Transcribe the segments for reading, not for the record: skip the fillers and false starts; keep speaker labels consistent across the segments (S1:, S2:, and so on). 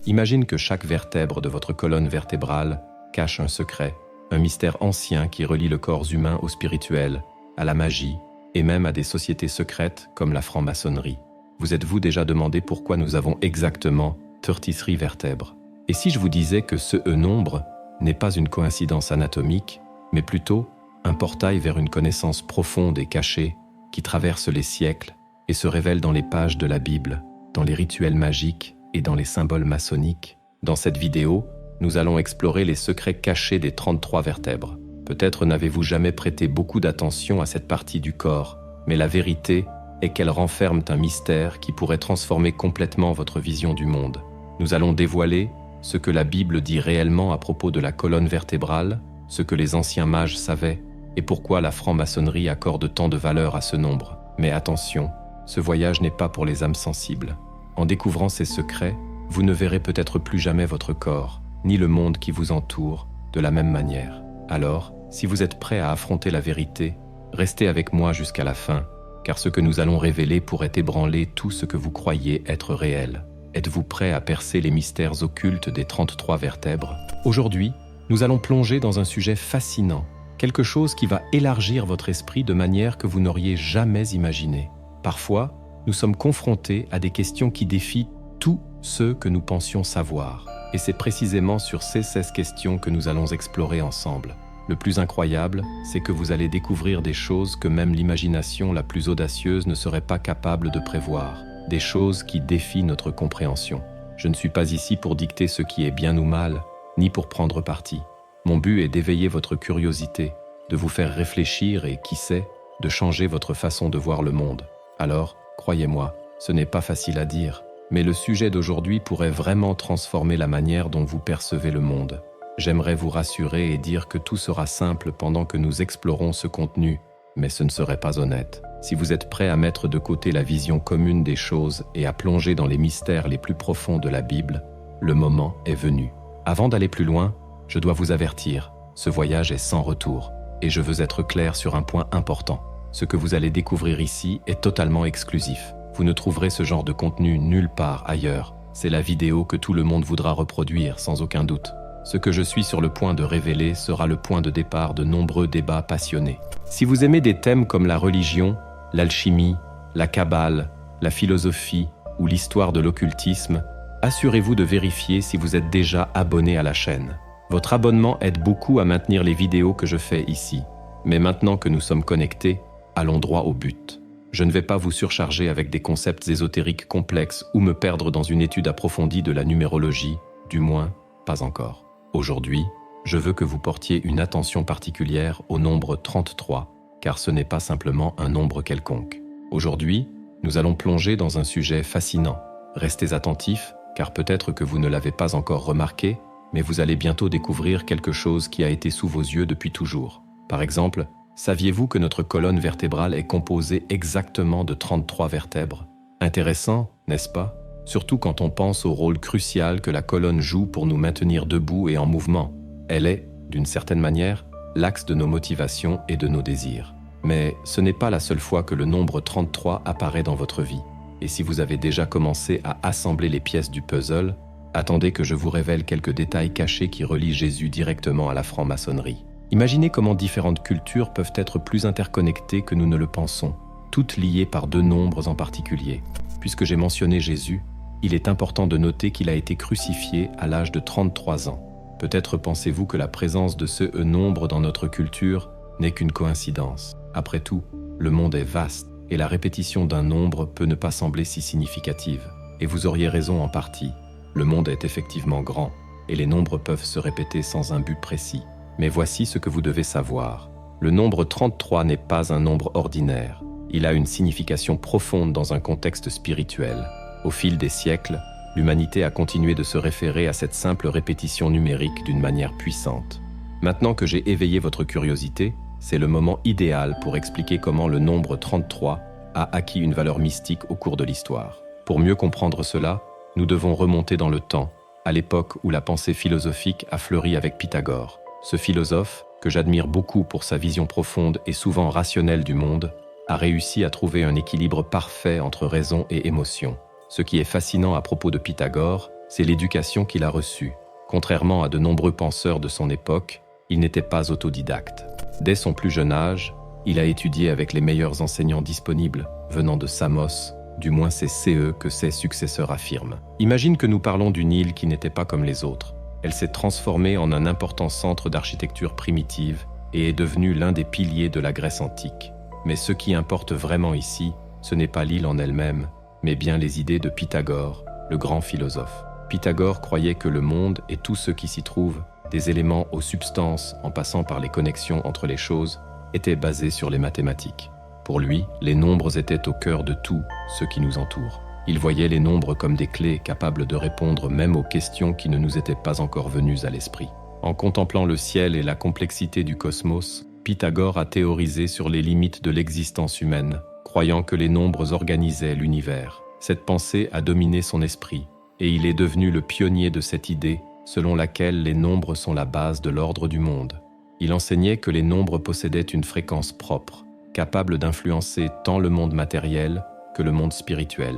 S1: Imagine que chaque vertèbre de votre colonne vertébrale cache un secret, un mystère ancien qui relie le corps humain au spirituel, à la magie et même à des sociétés secrètes comme la franc-maçonnerie. Vous êtes-vous déjà demandé pourquoi nous avons exactement 33 vertèbres? Et si je vous disais que ce nombre n'est pas une coïncidence anatomique, mais plutôt un portail vers une connaissance profonde et cachée qui traverse les siècles et se révèle dans les pages de la Bible, dans les rituels magiques et dans les symboles maçonniques? Dans cette vidéo, nous allons explorer les secrets cachés des 33 vertèbres. Peut-être n'avez-vous jamais prêté beaucoup d'attention à cette partie du corps, mais la vérité est qu'elle renferme un mystère qui pourrait transformer complètement votre vision du monde. Nous allons dévoiler ce que la Bible dit réellement à propos de la colonne vertébrale, ce que les anciens mages savaient, et pourquoi la franc-maçonnerie accorde tant de valeur à ce nombre. Mais attention, ce voyage n'est pas pour les âmes sensibles. En découvrant ces secrets, vous ne verrez peut-être plus jamais votre corps, ni le monde qui vous entoure, de la même manière. Alors, si vous êtes prêt à affronter la vérité, restez avec moi jusqu'à la fin, car ce que nous allons révéler pourrait ébranler tout ce que vous croyez être réel. Êtes-vous prêt à percer les mystères occultes des 33 vertèbres? Aujourd'hui, nous allons plonger dans un sujet fascinant, quelque chose qui va élargir votre esprit de manière que vous n'auriez jamais imaginé. Parfois, nous sommes confrontés à des questions qui défient tout ce que nous pensions savoir. Et c'est précisément sur ces 16 questions que nous allons explorer ensemble. Le plus incroyable, c'est que vous allez découvrir des choses que même l'imagination la plus audacieuse ne serait pas capable de prévoir. Des choses qui défient notre compréhension. Je ne suis pas ici pour dicter ce qui est bien ou mal, ni pour prendre parti. Mon but est d'éveiller votre curiosité, de vous faire réfléchir et, qui sait, de changer votre façon de voir le monde. Alors, croyez-moi, ce n'est pas facile à dire, mais le sujet d'aujourd'hui pourrait vraiment transformer la manière dont vous percevez le monde. J'aimerais vous rassurer et dire que tout sera simple pendant que nous explorons ce contenu, mais ce ne serait pas honnête. Si vous êtes prêt à mettre de côté la vision commune des choses et à plonger dans les mystères les plus profonds de la Bible, le moment est venu. Avant d'aller plus loin, je dois vous avertir, ce voyage est sans retour, et je veux être clair sur un point important. Ce que vous allez découvrir ici est totalement exclusif. Vous ne trouverez ce genre de contenu nulle part ailleurs. C'est la vidéo que tout le monde voudra reproduire, sans aucun doute. Ce que je suis sur le point de révéler sera le point de départ de nombreux débats passionnés. Si vous aimez des thèmes comme la religion, l'alchimie, la kabbale, la philosophie ou l'histoire de l'occultisme, assurez-vous de vérifier si vous êtes déjà abonné à la chaîne. Votre abonnement aide beaucoup à maintenir les vidéos que je fais ici. Mais maintenant que nous sommes connectés, allons droit au but. Je ne vais pas vous surcharger avec des concepts ésotériques complexes ou me perdre dans une étude approfondie de la numérologie, du moins, pas encore. Aujourd'hui, je veux que vous portiez une attention particulière au nombre 33, car ce n'est pas simplement un nombre quelconque. Aujourd'hui, nous allons plonger dans un sujet fascinant. Restez attentifs, car peut-être que vous ne l'avez pas encore remarqué, mais vous allez bientôt découvrir quelque chose qui a été sous vos yeux depuis toujours. Par exemple, saviez-vous que notre colonne vertébrale est composée exactement de 33 vertèbres? Intéressant, n'est-ce pas? Surtout quand on pense au rôle crucial que la colonne joue pour nous maintenir debout et en mouvement. Elle est, d'une certaine manière, l'axe de nos motivations et de nos désirs. Mais ce n'est pas la seule fois que le nombre 33 apparaît dans votre vie. Et si vous avez déjà commencé à assembler les pièces du puzzle, attendez que je vous révèle quelques détails cachés qui relient Jésus directement à la franc-maçonnerie. Imaginez comment différentes cultures peuvent être plus interconnectées que nous ne le pensons, toutes liées par deux nombres en particulier. Puisque j'ai mentionné Jésus, il est important de noter qu'il a été crucifié à l'âge de 33 ans. Peut-être pensez-vous que la présence de ce nombre dans notre culture n'est qu'une coïncidence. Après tout, le monde est vaste et la répétition d'un nombre peut ne pas sembler si significative. Et vous auriez raison en partie. Le monde est effectivement grand et les nombres peuvent se répéter sans un but précis. Mais voici ce que vous devez savoir. Le nombre 33 n'est pas un nombre ordinaire. Il a une signification profonde dans un contexte spirituel. Au fil des siècles, l'humanité a continué de se référer à cette simple répétition numérique d'une manière puissante. Maintenant que j'ai éveillé votre curiosité, c'est le moment idéal pour expliquer comment le nombre 33 a acquis une valeur mystique au cours de l'histoire. Pour mieux comprendre cela, nous devons remonter dans le temps, à l'époque où la pensée philosophique a fleuri avec Pythagore. Ce philosophe, que j'admire beaucoup pour sa vision profonde et souvent rationnelle du monde, a réussi à trouver un équilibre parfait entre raison et émotion. Ce qui est fascinant à propos de Pythagore, c'est l'éducation qu'il a reçue. Contrairement à de nombreux penseurs de son époque, il n'était pas autodidacte. Dès son plus jeune âge, il a étudié avec les meilleurs enseignants disponibles, venant de Samos, du moins c'est CE que ses successeurs affirment. Imagine que nous parlons d'une île qui n'était pas comme les autres. Elle s'est transformée en un important centre d'architecture primitive et est devenue l'un des piliers de la Grèce antique. Mais ce qui importe vraiment ici, ce n'est pas l'île en elle-même, mais bien les idées de Pythagore, le grand philosophe. Pythagore croyait que le monde et tout ce qui s'y trouve, des éléments aux substances en passant par les connexions entre les choses, étaient basés sur les mathématiques. Pour lui, les nombres étaient au cœur de tout ce qui nous entoure. Il voyait les nombres comme des clés capables de répondre même aux questions qui ne nous étaient pas encore venues à l'esprit. En contemplant le ciel et la complexité du cosmos, Pythagore a théorisé sur les limites de l'existence humaine, croyant que les nombres organisaient l'univers. Cette pensée a dominé son esprit, et il est devenu le pionnier de cette idée selon laquelle les nombres sont la base de l'ordre du monde. Il enseignait que les nombres possédaient une fréquence propre, capable d'influencer tant le monde matériel que le monde spirituel.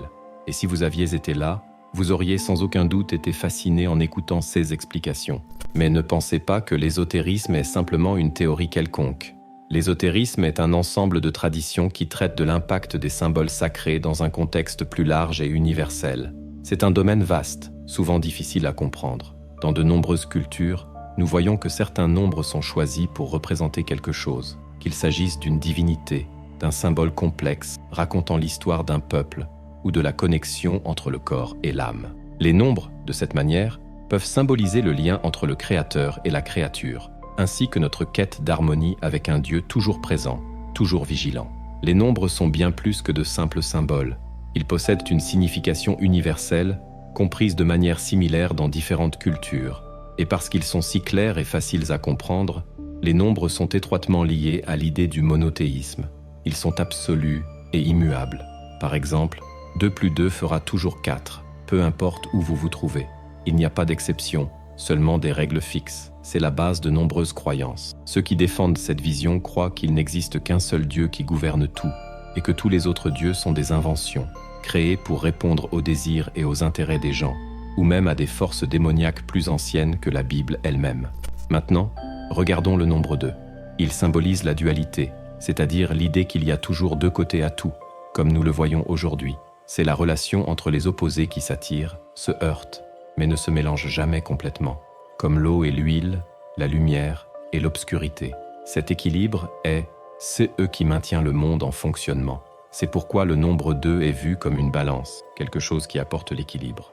S1: Et si vous aviez été là, vous auriez sans aucun doute été fasciné en écoutant ces explications. Mais ne pensez pas que l'ésotérisme est simplement une théorie quelconque. L'ésotérisme est un ensemble de traditions qui traitent de l'impact des symboles sacrés dans un contexte plus large et universel. C'est un domaine vaste, souvent difficile à comprendre. Dans de nombreuses cultures, nous voyons que certains nombres sont choisis pour représenter quelque chose, qu'il s'agisse d'une divinité, d'un symbole complexe racontant l'histoire d'un peuple ou de la connexion entre le corps et l'âme. Les nombres, de cette manière, peuvent symboliser le lien entre le créateur et la créature, ainsi que notre quête d'harmonie avec un Dieu toujours présent, toujours vigilant. Les nombres sont bien plus que de simples symboles. Ils possèdent une signification universelle, comprise de manière similaire dans différentes cultures. Et parce qu'ils sont si clairs et faciles à comprendre, les nombres sont étroitement liés à l'idée du monothéisme. Ils sont absolus et immuables. Par exemple, 2 plus 2 fera toujours 4, peu importe où vous vous trouvez. Il n'y a pas d'exception, seulement des règles fixes. C'est la base de nombreuses croyances. Ceux qui défendent cette vision croient qu'il n'existe qu'un seul Dieu qui gouverne tout, et que tous les autres dieux sont des inventions, créées pour répondre aux désirs et aux intérêts des gens, ou même à des forces démoniaques plus anciennes que la Bible elle-même. Maintenant, regardons le nombre 2. Il symbolise la dualité, c'est-à-dire l'idée qu'il y a toujours 2 côtés à tout, comme nous le voyons aujourd'hui. C'est la relation entre les opposés qui s'attirent, se heurtent, mais ne se mélangent jamais complètement, comme l'eau et l'huile, la lumière et l'obscurité. Cet équilibre est ce qui maintient le monde en fonctionnement. C'est pourquoi le nombre 2 est vu comme une balance, quelque chose qui apporte l'équilibre.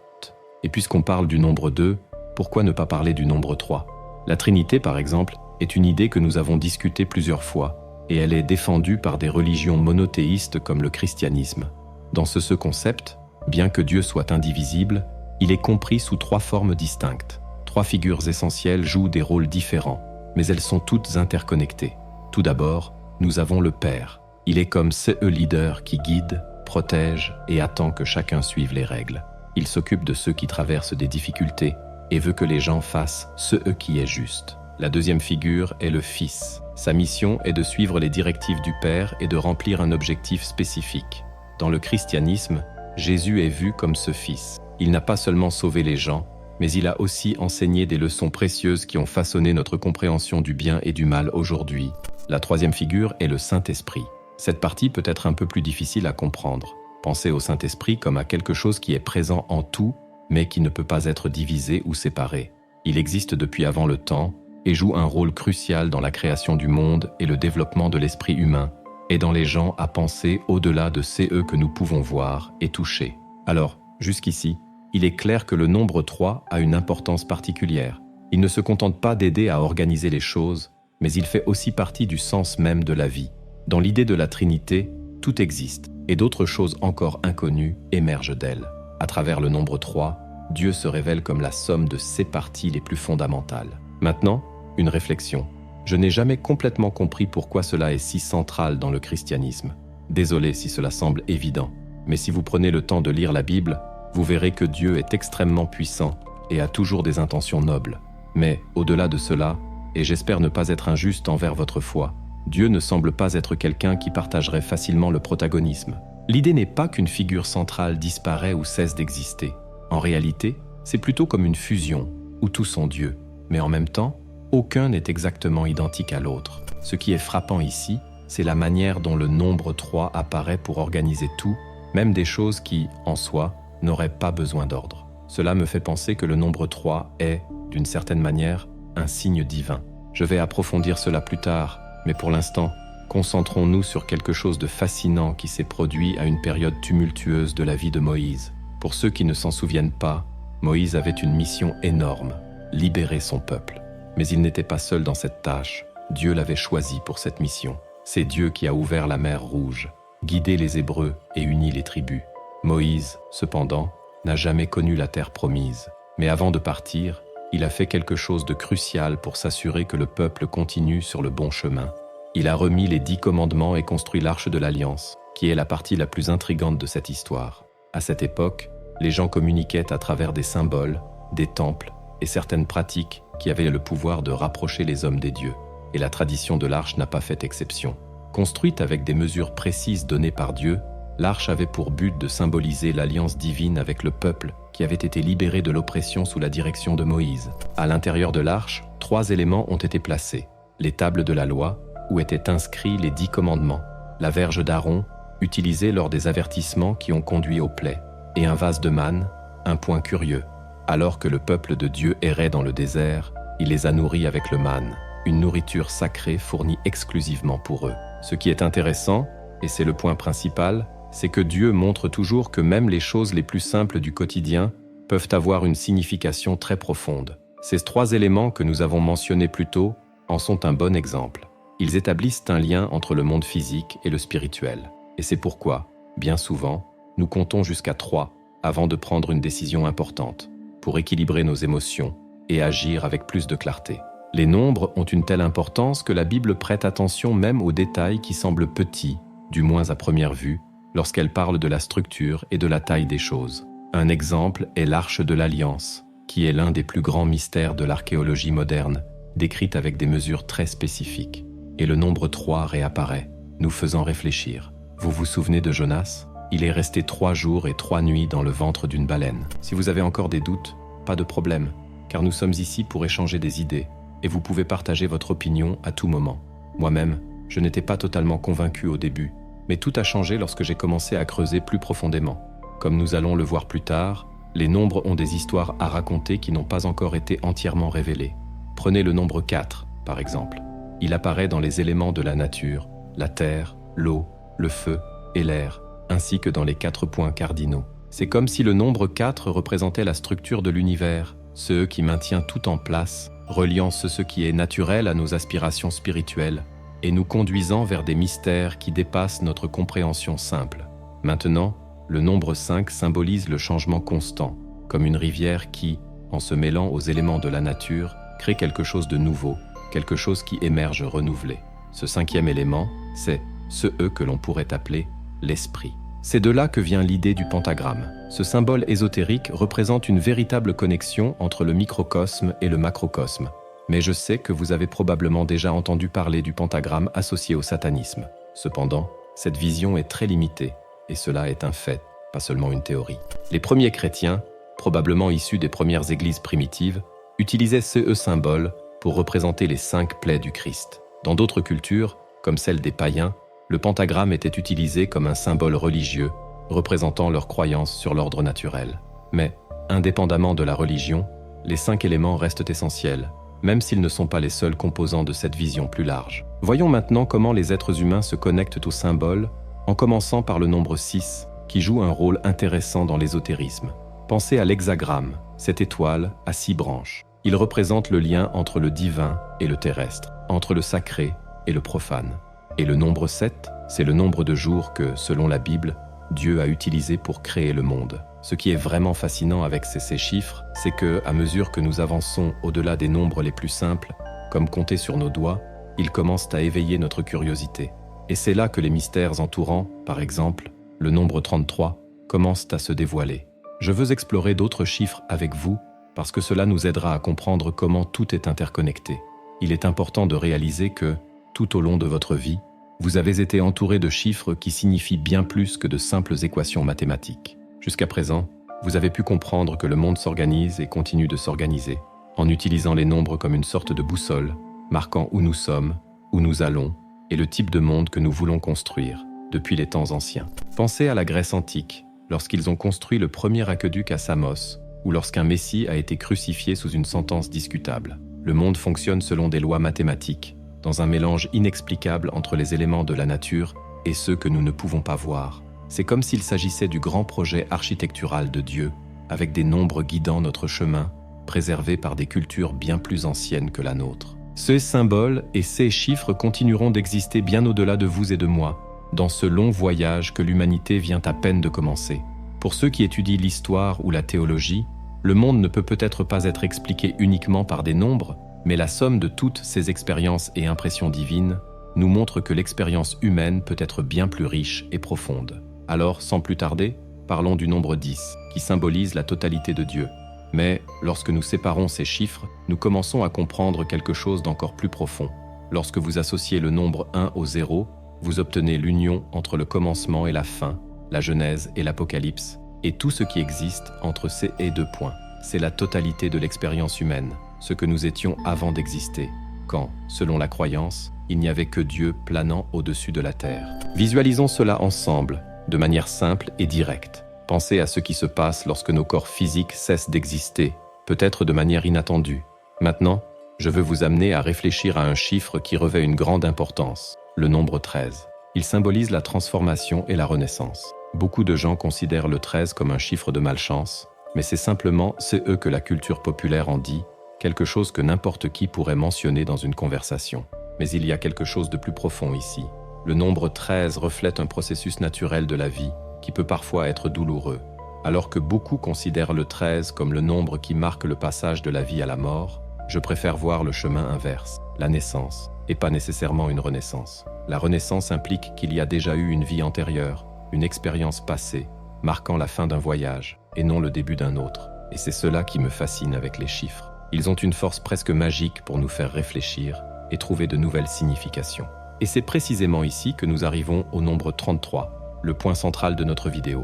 S1: Et puisqu'on parle du nombre 2, pourquoi ne pas parler du nombre 3 ? La Trinité, par exemple, est une idée que nous avons discutée plusieurs fois, et elle est défendue par des religions monothéistes comme le christianisme. Dans ce concept, bien que Dieu soit indivisible, il est compris sous 3 formes distinctes. 3 figures essentielles jouent des rôles différents, mais elles sont toutes interconnectées. Tout d'abord, nous avons le Père. Il est comme ce leader qui guide, protège et attend que chacun suive les règles. Il s'occupe de ceux qui traversent des difficultés et veut que les gens fassent ce qui est juste. La deuxième figure est le Fils. Sa mission est de suivre les directives du Père et de remplir un objectif spécifique. Dans le christianisme, Jésus est vu comme ce Fils. Il n'a pas seulement sauvé les gens, mais il a aussi enseigné des leçons précieuses qui ont façonné notre compréhension du bien et du mal aujourd'hui. La troisième figure est le Saint-Esprit. Cette partie peut être un peu plus difficile à comprendre. Pensez au Saint-Esprit comme à quelque chose qui est présent en tout, mais qui ne peut pas être divisé ou séparé. Il existe depuis avant le temps et joue un rôle crucial dans la création du monde et le développement de l'esprit humain, aidant les gens à penser au-delà de ce que nous pouvons voir et toucher. Alors, jusqu'ici, il est clair que le nombre 3 a une importance particulière. Il ne se contente pas d'aider à organiser les choses, mais il fait aussi partie du sens même de la vie. Dans l'idée de la Trinité, tout existe, et d'autres choses encore inconnues émergent d'elle. À travers le nombre 3, Dieu se révèle comme la somme de ses parties les plus fondamentales. Maintenant, une réflexion. Je n'ai jamais complètement compris pourquoi cela est si central dans le christianisme. Désolé si cela semble évident, mais si vous prenez le temps de lire la Bible, vous verrez que Dieu est extrêmement puissant et a toujours des intentions nobles. Mais, au-delà de cela, et j'espère ne pas être injuste envers votre foi, Dieu ne semble pas être quelqu'un qui partagerait facilement le protagonisme. L'idée n'est pas qu'une figure centrale disparaît ou cesse d'exister. En réalité, c'est plutôt comme une fusion, où tous sont Dieu, mais en même temps, aucun n'est exactement identique à l'autre. Ce qui est frappant ici, c'est la manière dont le nombre 3 apparaît pour organiser tout, même des choses qui, en soi, n'auraient pas besoin d'ordre. Cela me fait penser que le nombre 3 est, d'une certaine manière, un signe divin. Je vais approfondir cela plus tard, mais pour l'instant, concentrons-nous sur quelque chose de fascinant qui s'est produit à une période tumultueuse de la vie de Moïse. Pour ceux qui ne s'en souviennent pas, Moïse avait une mission énorme, libérer son peuple. Mais il n'était pas seul dans cette tâche. Dieu l'avait choisi pour cette mission. C'est Dieu qui a ouvert la mer Rouge, guidé les Hébreux et uni les tribus. Moïse, cependant, n'a jamais connu la terre promise. Mais avant de partir, il a fait quelque chose de crucial pour s'assurer que le peuple continue sur le bon chemin. Il a remis les 10 commandements et construit l'Arche de l'Alliance, qui est la partie la plus intrigante de cette histoire. À cette époque, les gens communiquaient à travers des symboles, des temples et certaines pratiques qui avaient le pouvoir de rapprocher les hommes des dieux. Et la tradition de l'Arche n'a pas fait exception. Construite avec des mesures précises données par Dieu, l'Arche avait pour but de symboliser l'alliance divine avec le peuple qui avait été libéré de l'oppression sous la direction de Moïse. À l'intérieur de l'Arche, 3 éléments ont été placés. Les tables de la loi, où étaient inscrits les 10 commandements, la verge d'Aaron, utilisée lors des avertissements qui ont conduit aux plaies, et un vase de manne, un point curieux. Alors que le peuple de Dieu errait dans le désert, il les a nourris avec le manne, une nourriture sacrée fournie exclusivement pour eux. Ce qui est intéressant, et c'est le point principal, c'est que Dieu montre toujours que même les choses les plus simples du quotidien peuvent avoir une signification très profonde. Ces 3 éléments que nous avons mentionnés plus tôt en sont un bon exemple. Ils établissent un lien entre le monde physique et le spirituel. Et c'est pourquoi, bien souvent, nous comptons jusqu'à 3 avant de prendre une décision importante, pour équilibrer nos émotions et agir avec plus de clarté. Les nombres ont une telle importance que la Bible prête attention même aux détails qui semblent petits, du moins à première vue, lorsqu'elle parle de la structure et de la taille des choses. Un exemple est l'Arche de l'Alliance, qui est l'un des plus grands mystères de l'archéologie moderne, décrite avec des mesures très spécifiques. Et le nombre 3 réapparaît, nous faisant réfléchir. Vous vous souvenez de Jonas ? Il est resté 3 jours et 3 nuits dans le ventre d'une baleine. Si vous avez encore des doutes, pas de problème, car nous sommes ici pour échanger des idées, et vous pouvez partager votre opinion à tout moment. Moi-même, je n'étais pas totalement convaincu au début, mais tout a changé lorsque j'ai commencé à creuser plus profondément. Comme nous allons le voir plus tard, les nombres ont des histoires à raconter qui n'ont pas encore été entièrement révélées. Prenez le nombre 4, par exemple. Il apparaît dans les éléments de la nature, la terre, l'eau, le feu et l'air, ainsi que dans les 4 points cardinaux. C'est comme si le nombre 4 représentait la structure de l'univers, ce qui maintient tout en place, reliant ce qui est naturel à nos aspirations spirituelles, et nous conduisant vers des mystères qui dépassent notre compréhension simple. Maintenant, le nombre 5 symbolise le changement constant, comme une rivière qui, en se mêlant aux éléments de la nature, crée quelque chose de nouveau, quelque chose qui émerge renouvelé. Ce 5e élément, c'est ce « E » que l'on pourrait appeler l'esprit. C'est de là que vient l'idée du pentagramme. Ce symbole ésotérique représente une véritable connexion entre le microcosme et le macrocosme. Mais je sais que vous avez probablement déjà entendu parler du pentagramme associé au satanisme. Cependant, cette vision est très limitée, et cela est un fait, pas seulement une théorie. Les premiers chrétiens, probablement issus des premières églises primitives, utilisaient ce symbole pour représenter les 5 plaies du Christ. Dans d'autres cultures, comme celle des païens, le pentagramme était utilisé comme un symbole religieux, représentant leur croyance sur l'ordre naturel. Mais, indépendamment de la religion, les 5 éléments restent essentiels, même s'ils ne sont pas les seuls composants de cette vision plus large. Voyons maintenant comment les êtres humains se connectent aux symboles, en commençant par le nombre 6, qui joue un rôle intéressant dans l'ésotérisme. Pensez à l'hexagramme, cette étoile à 6 branches. Il représente le lien entre le divin et le terrestre, entre le sacré et le profane. Et le nombre 7, c'est le nombre de jours que, selon la Bible, Dieu a utilisé pour créer le monde. Ce qui est vraiment fascinant avec ces chiffres, c'est que, à mesure que nous avançons au-delà des nombres les plus simples, comme compter sur nos doigts, ils commencent à éveiller notre curiosité. Et c'est là que les mystères entourant, par exemple, le nombre 33, commencent à se dévoiler. Je veux explorer d'autres chiffres avec vous, parce que cela nous aidera à comprendre comment tout est interconnecté. Il est important de réaliser que, tout au long de votre vie, vous avez été entouré de chiffres qui signifient bien plus que de simples équations mathématiques. Jusqu'à présent, vous avez pu comprendre que le monde s'organise et continue de s'organiser, en utilisant les nombres comme une sorte de boussole, marquant où nous sommes, où nous allons, et le type de monde que nous voulons construire, depuis les temps anciens. Pensez à la Grèce antique, lorsqu'ils ont construit le premier aqueduc à Samos, ou lorsqu'un Messie a été crucifié sous une sentence discutable. Le monde fonctionne selon des lois mathématiques, dans un mélange inexplicable entre les éléments de la nature et ceux que nous ne pouvons pas voir. C'est comme s'il s'agissait du grand projet architectural de Dieu, avec des nombres guidant notre chemin, préservés par des cultures bien plus anciennes que la nôtre. Ces symboles et ces chiffres continueront d'exister bien au-delà de vous et de moi, dans ce long voyage que l'humanité vient à peine de commencer. Pour ceux qui étudient l'histoire ou la théologie, le monde ne peut peut-être pas être expliqué uniquement par des nombres, mais la somme de toutes ces expériences et impressions divines nous montre que l'expérience humaine peut être bien plus riche et profonde. Alors, sans plus tarder, parlons du nombre 10, qui symbolise la totalité de Dieu. Mais, lorsque nous séparons ces chiffres, nous commençons à comprendre quelque chose d'encore plus profond. Lorsque vous associez le nombre 1 au 0, vous obtenez l'union entre le commencement et la fin, la Genèse et l'Apocalypse, et tout ce qui existe entre ces deux points. C'est la totalité de l'expérience humaine, ce que nous étions avant d'exister, quand, selon la croyance, il n'y avait que Dieu planant au-dessus de la terre. Visualisons cela ensemble, de manière simple et directe. Pensez à ce qui se passe lorsque nos corps physiques cessent d'exister, peut-être de manière inattendue. Maintenant, je veux vous amener à réfléchir à un chiffre qui revêt une grande importance, le nombre 13. Il symbolise la transformation et la renaissance. Beaucoup de gens considèrent le 13 comme un chiffre de malchance, mais c'est eux que la culture populaire en dit, quelque chose que n'importe qui pourrait mentionner dans une conversation. Mais il y a quelque chose de plus profond ici. Le nombre 13 reflète un processus naturel de la vie qui peut parfois être douloureux. Alors que beaucoup considèrent le 13 comme le nombre qui marque le passage de la vie à la mort, je préfère voir le chemin inverse, la naissance, et pas nécessairement une renaissance. La renaissance implique qu'il y a déjà eu une vie antérieure, une expérience passée, marquant la fin d'un voyage, et non le début d'un autre. Et c'est cela qui me fascine avec les chiffres. Ils ont une force presque magique pour nous faire réfléchir et trouver de nouvelles significations. Et c'est précisément ici que nous arrivons au nombre 33, le point central de notre vidéo.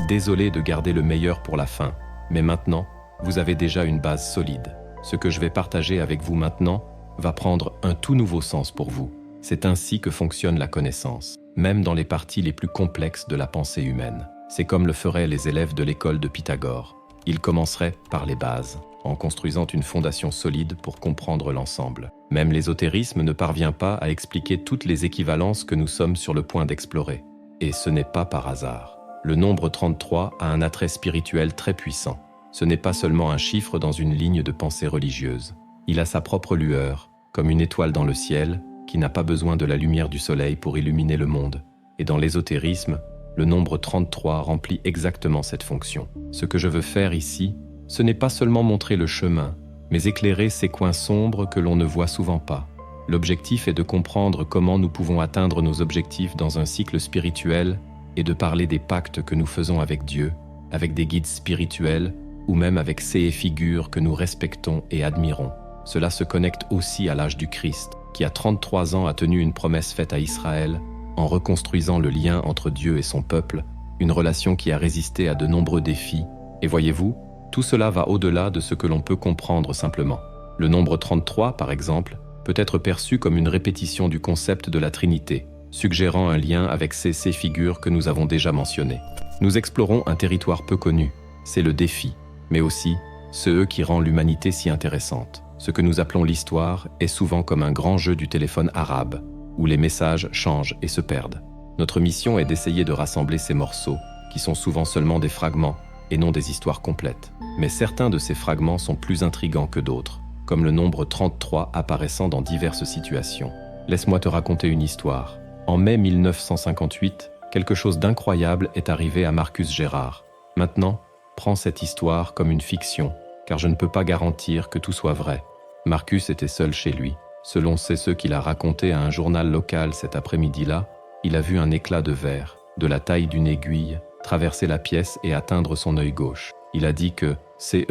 S1: Désolé de garder le meilleur pour la fin, mais maintenant, vous avez déjà une base solide. Ce que je vais partager avec vous maintenant va prendre un tout nouveau sens pour vous. C'est ainsi que fonctionne la connaissance, même dans les parties les plus complexes de la pensée humaine. C'est comme le feraient les élèves de l'école de Pythagore. Ils commenceraient par les bases, en construisant une fondation solide pour comprendre l'ensemble. Même l'ésotérisme ne parvient pas à expliquer toutes les équivalences que nous sommes sur le point d'explorer. Et ce n'est pas par hasard. Le nombre 33 a un attrait spirituel très puissant. Ce n'est pas seulement un chiffre dans une ligne de pensée religieuse. Il a sa propre lueur, comme une étoile dans le ciel, qui n'a pas besoin de la lumière du soleil pour illuminer le monde. Et dans l'ésotérisme, le nombre 33 remplit exactement cette fonction. Ce que je veux faire ici, ce n'est pas seulement montrer le chemin, mais éclairer ces coins sombres que l'on ne voit souvent pas. L'objectif est de comprendre comment nous pouvons atteindre nos objectifs dans un cycle spirituel et de parler des pactes que nous faisons avec Dieu, avec des guides spirituels ou même avec ces figures que nous respectons et admirons. Cela se connecte aussi à l'âge du Christ, qui à 33 ans a tenu une promesse faite à Israël en reconstruisant le lien entre Dieu et son peuple, une relation qui a résisté à de nombreux défis. Et voyez-vous, tout cela va au-delà de ce que l'on peut comprendre simplement. Le nombre 33, par exemple, peut être perçu comme une répétition du concept de la Trinité, suggérant un lien avec ces figures que nous avons déjà mentionnées. Nous explorons un territoire peu connu, c'est le défi, mais aussi ce qui rend l'humanité si intéressante. Ce que nous appelons l'histoire est souvent comme un grand jeu du téléphone arabe, où les messages changent et se perdent. Notre mission est d'essayer de rassembler ces morceaux, qui sont souvent seulement des fragments, et non des histoires complètes. Mais certains de ces fragments sont plus intrigants que d'autres, comme le nombre 33 apparaissant dans diverses situations. Laisse-moi te raconter une histoire. En mai 1958, quelque chose d'incroyable est arrivé à Marcus Gérard. Maintenant, prends cette histoire comme une fiction, car je ne peux pas garantir que tout soit vrai. Marcus était seul chez lui. Selon ce qu'il a raconté à un journal local cet après-midi-là, il a vu un éclat de verre, de la taille d'une aiguille, traverser la pièce et atteindre son œil gauche. Il a dit que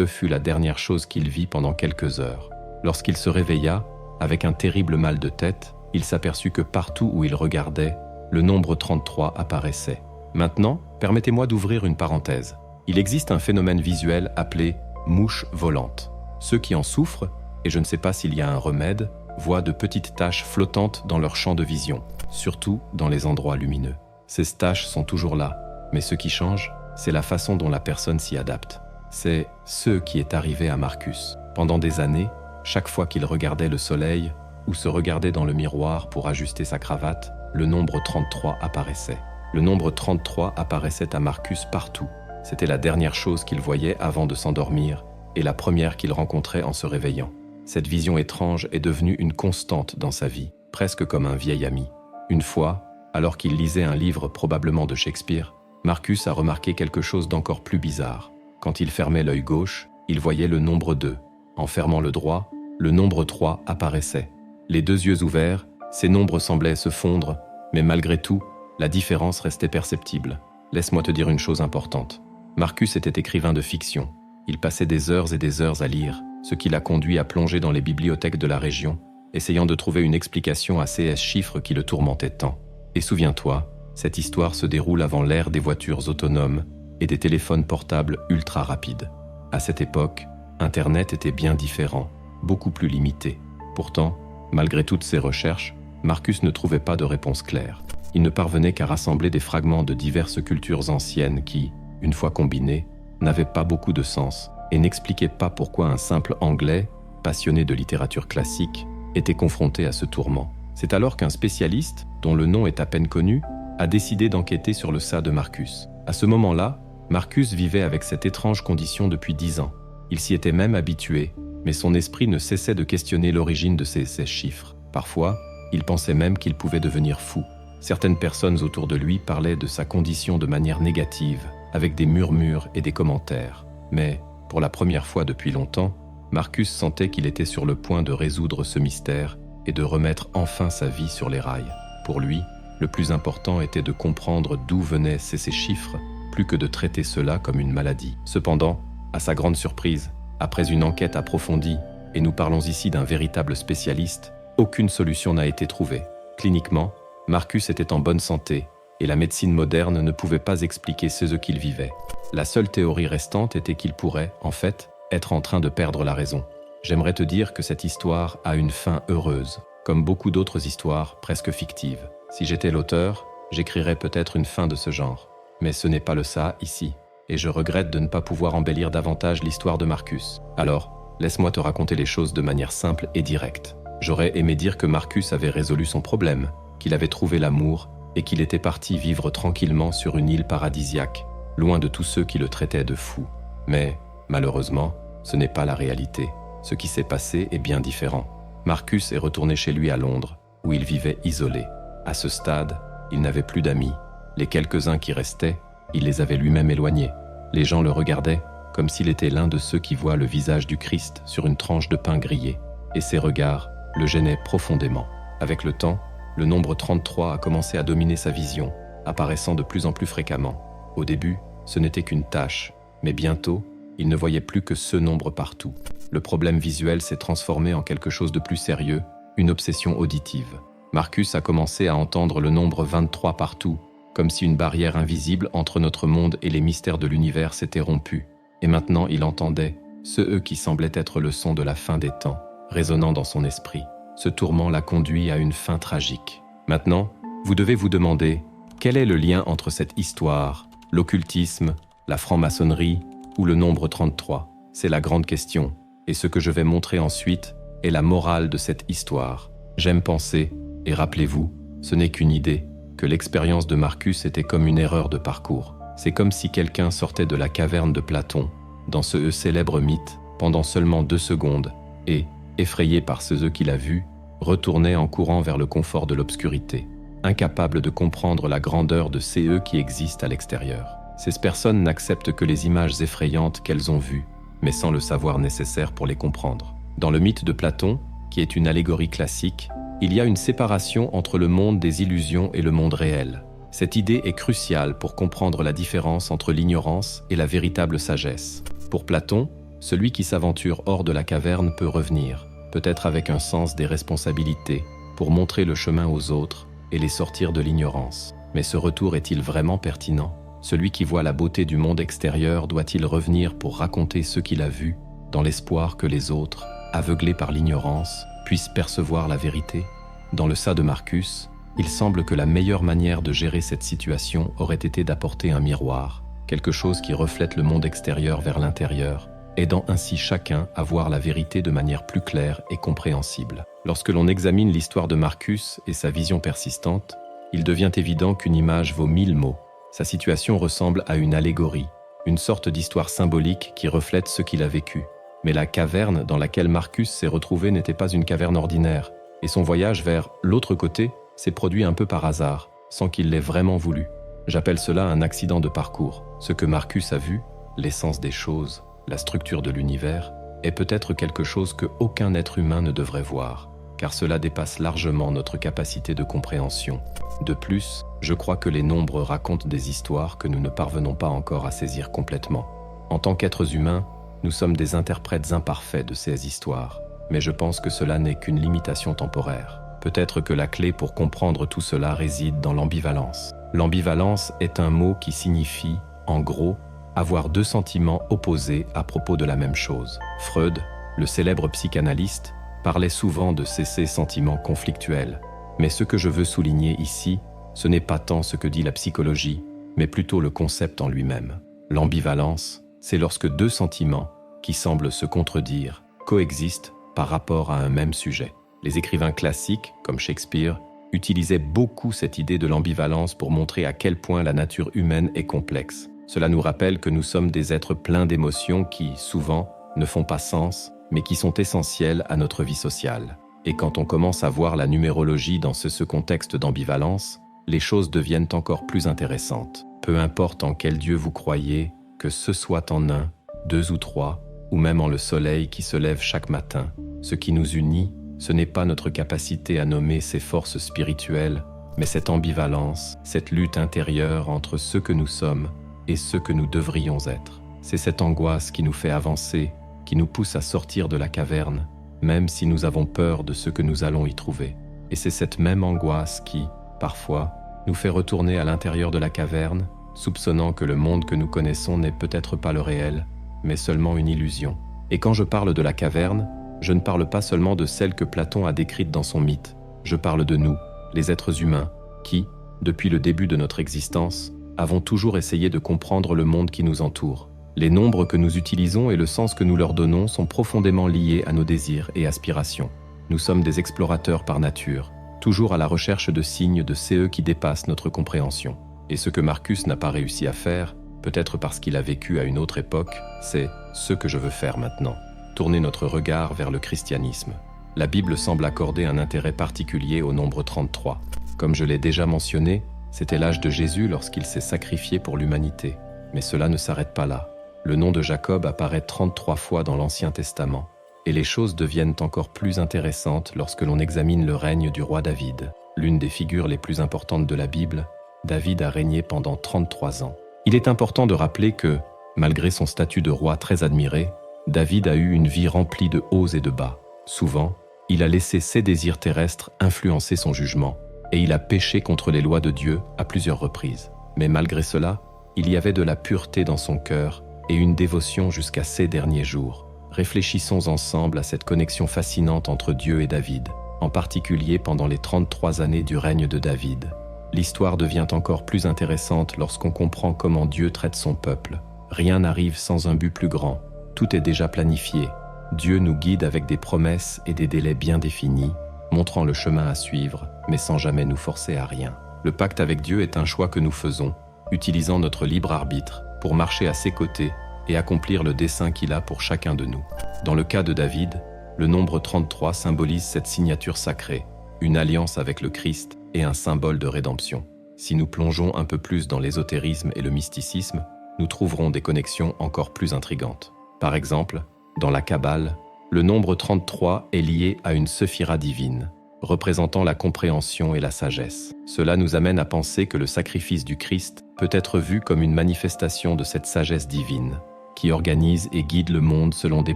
S1: fut la dernière chose qu'il vit pendant quelques heures. Lorsqu'il se réveilla, avec un terrible mal de tête, il s'aperçut que partout où il regardait, le nombre 33 apparaissait. Maintenant, permettez-moi d'ouvrir une parenthèse. Il existe un phénomène visuel appelé mouche volante. Ceux qui en souffrent, et je ne sais pas s'il y a un remède, voient de petites taches flottantes dans leur champ de vision, surtout dans les endroits lumineux. Ces taches sont toujours là, mais ce qui change, c'est la façon dont la personne s'y adapte. C'est ce qui est arrivé à Marcus. Pendant des années, chaque fois qu'il regardait le soleil ou se regardait dans le miroir pour ajuster sa cravate, le nombre 33 apparaissait. Le nombre 33 apparaissait à Marcus partout. C'était la dernière chose qu'il voyait avant de s'endormir et la première qu'il rencontrait en se réveillant. Cette vision étrange est devenue une constante dans sa vie, presque comme un vieil ami. Une fois, alors qu'il lisait un livre probablement de Shakespeare, Marcus a remarqué quelque chose d'encore plus bizarre. Quand il fermait l'œil gauche, il voyait le nombre 2. En fermant le droit, le nombre 3 apparaissait. Les deux yeux ouverts, ces nombres semblaient se fondre, mais malgré tout, la différence restait perceptible. Laisse-moi te dire une chose importante. Marcus était écrivain de fiction. Il passait des heures et des heures à lire, ce qui l'a conduit à plonger dans les bibliothèques de la région, essayant de trouver une explication à ces chiffres qui le tourmentaient tant. Et souviens-toi, cette histoire se déroule avant l'ère des voitures autonomes et des téléphones portables ultra rapides. À cette époque, Internet était bien différent, beaucoup plus limité. Pourtant, malgré toutes ses recherches, Marcus ne trouvait pas de réponse claire. Il ne parvenait qu'à rassembler des fragments de diverses cultures anciennes qui, une fois combinés, n'avaient pas beaucoup de sens et n'expliquaient pas pourquoi un simple Anglais, passionné de littérature classique, était confronté à ce tourment. C'est alors qu'un spécialiste, dont le nom est à peine connu, a décidé d'enquêter sur le cas de Marcus. À ce moment-là, Marcus vivait avec cette étrange condition depuis 10 ans. Il s'y était même habitué, mais son esprit ne cessait de questionner l'origine de ces chiffres. Parfois, il pensait même qu'il pouvait devenir fou. Certaines personnes autour de lui parlaient de sa condition de manière négative, avec des murmures et des commentaires. Mais, pour la première fois depuis longtemps, Marcus sentait qu'il était sur le point de résoudre ce mystère et de remettre enfin sa vie sur les rails. Pour lui, le plus important était de comprendre d'où venaient ces chiffres, plus que de traiter cela comme une maladie. Cependant, à sa grande surprise, après une enquête approfondie, et nous parlons ici d'un véritable spécialiste, aucune solution n'a été trouvée. Cliniquement, Marcus était en bonne santé, et la médecine moderne ne pouvait pas expliquer ce qu'il vivait. La seule théorie restante était qu'il pourrait, en fait, être en train de perdre la raison. J'aimerais te dire que cette histoire a une fin heureuse, comme beaucoup d'autres histoires presque fictives. Si j'étais l'auteur, j'écrirais peut-être une fin de ce genre. Mais ce n'est pas le cas ici, et je regrette de ne pas pouvoir embellir davantage l'histoire de Marcus. Alors, laisse-moi te raconter les choses de manière simple et directe. J'aurais aimé dire que Marcus avait résolu son problème, qu'il avait trouvé l'amour et qu'il était parti vivre tranquillement sur une île paradisiaque, loin de tous ceux qui le traitaient de fou. Mais, malheureusement, ce n'est pas la réalité. Ce qui s'est passé est bien différent. Marcus est retourné chez lui à Londres, où il vivait isolé. À ce stade, il n'avait plus d'amis. Les quelques-uns qui restaient, il les avait lui-même éloignés. Les gens le regardaient comme s'il était l'un de ceux qui voient le visage du Christ sur une tranche de pain grillé. Et ses regards le gênaient profondément. Avec le temps, le nombre 33 a commencé à dominer sa vision, apparaissant de plus en plus fréquemment. Au début, ce n'était qu'une tâche, mais bientôt, il ne voyait plus que ce nombre partout. Le problème visuel s'est transformé en quelque chose de plus sérieux, une obsession auditive. Marcus a commencé à entendre le nombre 23 partout, comme si une barrière invisible entre notre monde et les mystères de l'univers s'était rompue. Et maintenant, il entendait ceux qui semblaient être le son de la fin des temps, résonnant dans son esprit. Ce tourment l'a conduit à une fin tragique. Maintenant, vous devez vous demander, quel est le lien entre cette histoire, l'occultisme, la franc-maçonnerie ou le nombre 33 ? C'est la grande question, et ce que je vais montrer ensuite est la morale de cette histoire. J'aime penser, et rappelez-vous, ce n'est qu'une idée, que l'expérience de Marcus était comme une erreur de parcours. C'est comme si quelqu'un sortait de la caverne de Platon, dans ce célèbre mythe, pendant seulement 2 secondes, et, effrayé par ce qu'il a vu, retournait en courant vers le confort de l'obscurité, incapable de comprendre la grandeur de ces qui existent à l'extérieur. Ces personnes n'acceptent que les images effrayantes qu'elles ont vues, mais sans le savoir nécessaire pour les comprendre. Dans le mythe de Platon, qui est une allégorie classique, il y a une séparation entre le monde des illusions et le monde réel. Cette idée est cruciale pour comprendre la différence entre l'ignorance et la véritable sagesse. Pour Platon, celui qui s'aventure hors de la caverne peut revenir, peut-être avec un sens des responsabilités, pour montrer le chemin aux autres et les sortir de l'ignorance. Mais ce retour est-il vraiment pertinent ? Celui qui voit la beauté du monde extérieur doit-il revenir pour raconter ce qu'il a vu, dans l'espoir que les autres, aveuglés par l'ignorance, puissent percevoir la vérité? Dans le cas de Marcus, il semble que la meilleure manière de gérer cette situation aurait été d'apporter un miroir, quelque chose qui reflète le monde extérieur vers l'intérieur, aidant ainsi chacun à voir la vérité de manière plus claire et compréhensible. Lorsque l'on examine l'histoire de Marcus et sa vision persistante, il devient évident qu'une image vaut 1000 mots. Sa situation ressemble à une allégorie, une sorte d'histoire symbolique qui reflète ce qu'il a vécu. Mais la caverne dans laquelle Marcus s'est retrouvé n'était pas une caverne ordinaire, et son voyage vers l'autre côté s'est produit un peu par hasard, sans qu'il l'ait vraiment voulu. J'appelle cela un accident de parcours. Ce que Marcus a vu, l'essence des choses, la structure de l'univers, est peut-être quelque chose que aucun être humain ne devrait voir, car cela dépasse largement notre capacité de compréhension. De plus, je crois que les nombres racontent des histoires que nous ne parvenons pas encore à saisir complètement. En tant qu'êtres humains, nous sommes des interprètes imparfaits de ces histoires, mais je pense que cela n'est qu'une limitation temporaire. Peut-être que la clé pour comprendre tout cela réside dans l'ambivalence. L'ambivalence est un mot qui signifie, en gros, avoir deux sentiments opposés à propos de la même chose. Freud, le célèbre psychanalyste, parlait souvent de ces sentiments conflictuels. Mais ce que je veux souligner ici, ce n'est pas tant ce que dit la psychologie, mais plutôt le concept en lui-même. L'ambivalence, c'est lorsque deux sentiments, qui semblent se contredire, coexistent par rapport à un même sujet. Les écrivains classiques, comme Shakespeare, utilisaient beaucoup cette idée de l'ambivalence pour montrer à quel point la nature humaine est complexe. Cela nous rappelle que nous sommes des êtres pleins d'émotions qui, souvent, ne font pas sens, mais qui sont essentielles à notre vie sociale. Et quand on commence à voir la numérologie dans ce contexte d'ambivalence, les choses deviennent encore plus intéressantes. Peu importe en quel Dieu vous croyez, que ce soit en un, deux ou trois, ou même en le soleil qui se lève chaque matin, ce qui nous unit, ce n'est pas notre capacité à nommer ces forces spirituelles, mais cette ambivalence, cette lutte intérieure entre ce que nous sommes et ce que nous devrions être. C'est cette angoisse qui nous fait avancer, qui nous pousse à sortir de la caverne, même si nous avons peur de ce que nous allons y trouver. Et c'est cette même angoisse qui, parfois, nous fait retourner à l'intérieur de la caverne, soupçonnant que le monde que nous connaissons n'est peut-être pas le réel, mais seulement une illusion. Et quand je parle de la caverne, je ne parle pas seulement de celle que Platon a décrite dans son mythe. Je parle de nous, les êtres humains, qui, depuis le début de notre existence, avons toujours essayé de comprendre le monde qui nous entoure. Les nombres que nous utilisons et le sens que nous leur donnons sont profondément liés à nos désirs et aspirations. Nous sommes des explorateurs par nature, toujours à la recherche de signes de CE qui dépassent notre compréhension. Et ce que Marcus n'a pas réussi à faire, peut-être parce qu'il a vécu à une autre époque, c'est ce que je veux faire maintenant. Tourner notre regard vers le christianisme. La Bible semble accorder un intérêt particulier au nombre 33. Comme je l'ai déjà mentionné, c'était l'âge de Jésus lorsqu'il s'est sacrifié pour l'humanité. Mais cela ne s'arrête pas là. Le nom de Jacob apparaît 33 fois dans l'Ancien Testament. Et les choses deviennent encore plus intéressantes lorsque l'on examine le règne du roi David. L'une des figures les plus importantes de la Bible, David a régné pendant 33 ans. Il est important de rappeler que, malgré son statut de roi très admiré, David a eu une vie remplie de hauts et de bas. Souvent, il a laissé ses désirs terrestres influencer son jugement, et il a péché contre les lois de Dieu à plusieurs reprises. Mais malgré cela, il y avait de la pureté dans son cœur et une dévotion jusqu'à ses derniers jours. Réfléchissons ensemble à cette connexion fascinante entre Dieu et David, en particulier pendant les 33 années du règne de David. L'histoire devient encore plus intéressante lorsqu'on comprend comment Dieu traite son peuple. Rien n'arrive sans un but plus grand. Tout est déjà planifié. Dieu nous guide avec des promesses et des délais bien définis, montrant le chemin à suivre, mais sans jamais nous forcer à rien. Le pacte avec Dieu est un choix que nous faisons, utilisant notre libre arbitre pour marcher à ses côtés et accomplir le dessein qu'il a pour chacun de nous. Dans le cas de David, le nombre 33 symbolise cette signature sacrée, une alliance avec le Christ et un symbole de rédemption. Si nous plongeons un peu plus dans l'ésotérisme et le mysticisme, nous trouverons des connexions encore plus intrigantes. Par exemple, dans la Kabbale, le nombre 33 est lié à une séphira divine, représentant la compréhension et la sagesse. Cela nous amène à penser que le sacrifice du Christ peut être vu comme une manifestation de cette sagesse divine, qui organise et guide le monde selon des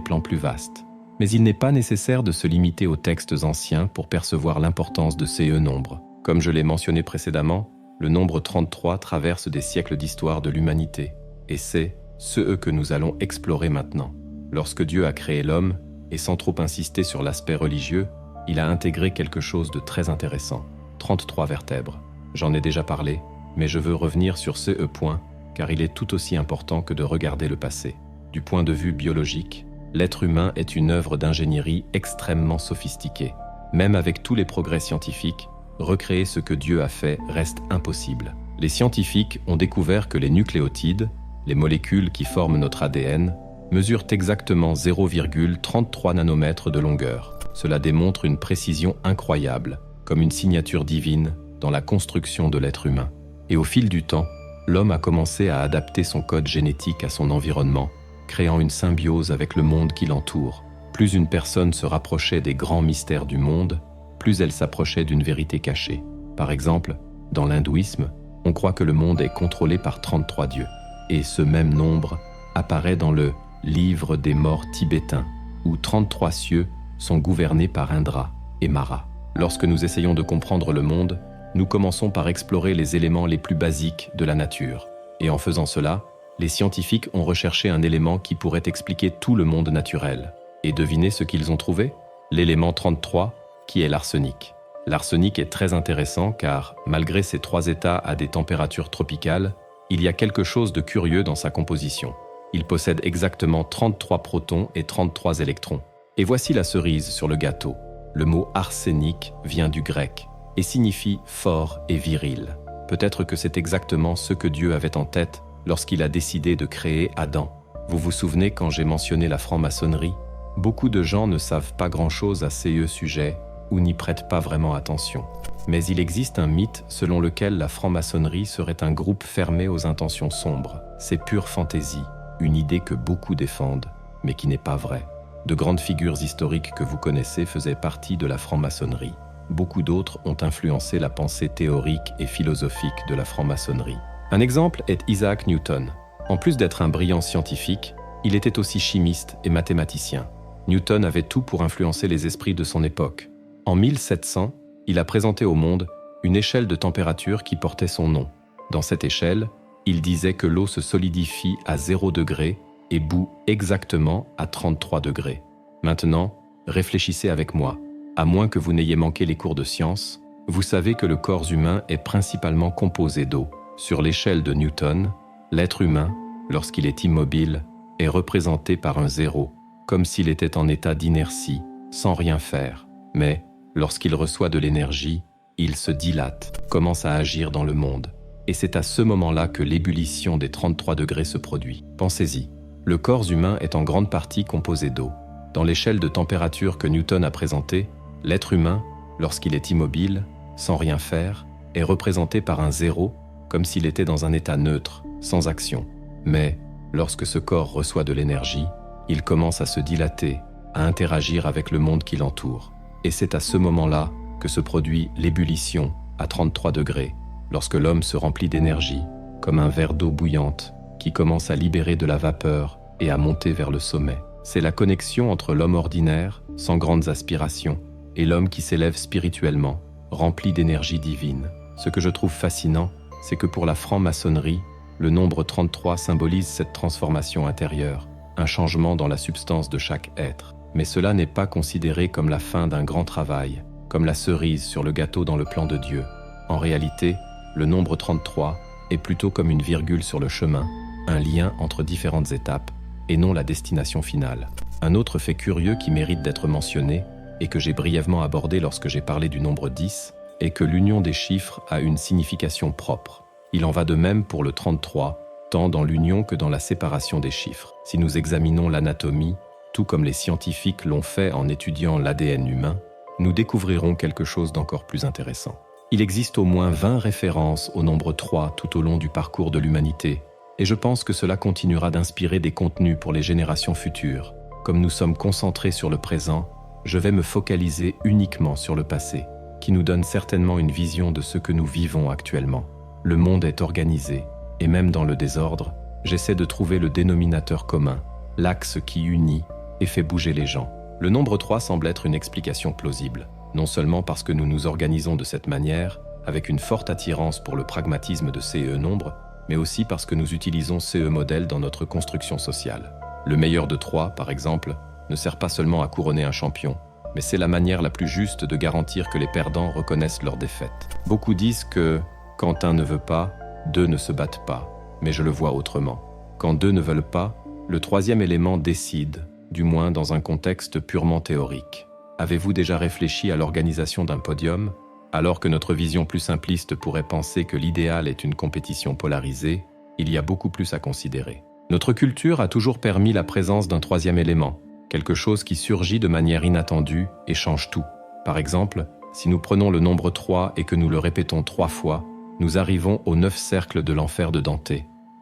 S1: plans plus vastes. Mais il n'est pas nécessaire de se limiter aux textes anciens pour percevoir l'importance de ces nombres. Comme je l'ai mentionné précédemment, Le nombre 33 traverse des siècles d'histoire de l'humanité, et c'est ce que nous allons explorer maintenant. Lorsque Dieu a créé l'homme, et sans trop insister sur l'aspect religieux, il a intégré quelque chose de très intéressant. 33 vertèbres. J'en ai déjà parlé, mais je veux revenir sur ce point, car il est tout aussi important que de regarder le passé. Du point de vue biologique, l'être humain est une œuvre d'ingénierie extrêmement sophistiquée. Même avec tous les progrès scientifiques, recréer ce que Dieu a fait reste impossible. Les scientifiques ont découvert que les nucléotides, les molécules qui forment notre ADN, mesurent exactement 0,33 nanomètres de longueur. Cela démontre une précision incroyable, comme une signature divine dans la construction de l'être humain. Et au fil du temps, l'homme a commencé à adapter son code génétique à son environnement, créant une symbiose avec le monde qui l'entoure. Plus une personne se rapprochait des grands mystères du monde, plus elle s'approchait d'une vérité cachée. Par exemple, dans l'hindouisme, on croit que le monde est contrôlé par 33 dieux. Et ce même nombre apparaît dans le livre des morts tibétain, où 33 cieux sont gouvernés par Indra et Mara. Lorsque nous essayons de comprendre le monde, nous commençons par explorer les éléments les plus basiques de la nature. Et en faisant cela, les scientifiques ont recherché un élément qui pourrait expliquer tout le monde naturel. Et devinez ce qu'ils ont trouvé? L'élément 33, qui est l'arsenic. L'arsenic est très intéressant car, malgré ses 3 états à des températures tropicales, il y a quelque chose de curieux dans sa composition. Il possède exactement 33 protons et 33 électrons. Et voici la cerise sur le gâteau. Le mot arsénique vient du grec et signifie fort et viril. Peut-être que c'est exactement ce que Dieu avait en tête lorsqu'il a décidé de créer Adam. Vous vous souvenez quand j'ai mentionné la franc-maçonnerie? Beaucoup de gens ne savent pas grand-chose à ces sujets ou n'y prêtent pas vraiment attention. Mais il existe un mythe selon lequel la franc-maçonnerie serait un groupe fermé aux intentions sombres. C'est pure fantaisie, une idée que beaucoup défendent, mais qui n'est pas vraie. De grandes figures historiques que vous connaissez faisaient partie de la franc-maçonnerie. Beaucoup d'autres ont influencé la pensée théorique et philosophique de la franc-maçonnerie. Un exemple est Isaac Newton. En plus d'être un brillant scientifique, il était aussi chimiste et mathématicien. Newton avait tout pour influencer les esprits de son époque. En 1700, il a présenté au monde une échelle de température qui portait son nom. Dans cette échelle, il disait que l'eau se solidifie à 0 degré et bout exactement à 33 degrés. Maintenant, réfléchissez avec moi. À moins que vous n'ayez manqué les cours de sciences, vous savez que le corps humain est principalement composé d'eau. Sur l'échelle de Newton, l'être humain, lorsqu'il est immobile, est représenté par un 0, comme s'il était en état d'inertie, sans rien faire. Mais, lorsqu'il reçoit de l'énergie, il se dilate, commence à agir dans le monde. Et c'est à ce moment-là que l'ébullition des 33 degrés se produit. Pensez-y, le corps humain est en grande partie composé d'eau. Dans l'échelle de température que Newton a présentée, l'être humain, lorsqu'il est immobile, sans rien faire, est représenté par un 0, comme s'il était dans un état neutre, sans action. Mais, lorsque ce corps reçoit de l'énergie, il commence à se dilater, à interagir avec le monde qui l'entoure. Et c'est à ce moment-là que se produit l'ébullition à 33 degrés, lorsque l'homme se remplit d'énergie, comme un verre d'eau bouillante, qui commence à libérer de la vapeur et à monter vers le sommet. C'est la connexion entre l'homme ordinaire, sans grandes aspirations, et l'homme qui s'élève spirituellement, rempli d'énergie divine. Ce que je trouve fascinant, c'est que pour la franc-maçonnerie, le nombre 33 symbolise cette transformation intérieure, un changement dans la substance de chaque être. Mais cela n'est pas considéré comme la fin d'un grand travail, comme la cerise sur le gâteau dans le plan de Dieu. En réalité, le nombre 33 est plutôt comme une virgule sur le chemin, un lien entre différentes étapes, et non la destination finale. Un autre fait curieux qui mérite d'être mentionné, et que j'ai brièvement abordé lorsque j'ai parlé du nombre 10, est que l'union des chiffres a une signification propre. Il en va de même pour le 33, tant dans l'union que dans la séparation des chiffres. Si nous examinons l'anatomie, tout comme les scientifiques l'ont fait en étudiant l'ADN humain, nous découvrirons quelque chose d'encore plus intéressant. Il existe au moins 20 références au nombre 3 tout au long du parcours de l'humanité, et je pense que cela continuera d'inspirer des contenus pour les générations futures. Comme nous sommes concentrés sur le présent, je vais me focaliser uniquement sur le passé, qui nous donne certainement une vision de ce que nous vivons actuellement. Le monde est organisé, et même dans le désordre, j'essaie de trouver le dénominateur commun, l'axe qui unit et fait bouger les gens. Le nombre 3 semble être une explication plausible, non seulement parce que nous nous organisons de cette manière, avec une forte attirance pour le pragmatisme de CE Nombre, mais aussi parce que nous utilisons CE Modèle dans notre construction sociale. Le meilleur de 3, par exemple, ne sert pas seulement à couronner un champion, mais c'est la manière la plus juste de garantir que les perdants reconnaissent leur défaite. Beaucoup disent que, quand un ne veut pas, deux ne se battent pas, mais je le vois autrement. Quand deux ne veulent pas, le troisième élément décide, du moins dans un contexte purement théorique. Avez-vous déjà réfléchi à l'organisation d'un podium, alors que notre vision plus simpliste pourrait penser que l'idéal est une compétition polarisée? Il y a beaucoup plus à considérer. Notre culture a toujours permis la présence d'un troisième élément, quelque chose qui surgit de manière inattendue et change tout. Par exemple, si nous prenons le nombre 3 et que nous le répétons 3 fois, nous arrivons aux 9 cercles de l'enfer de Dante.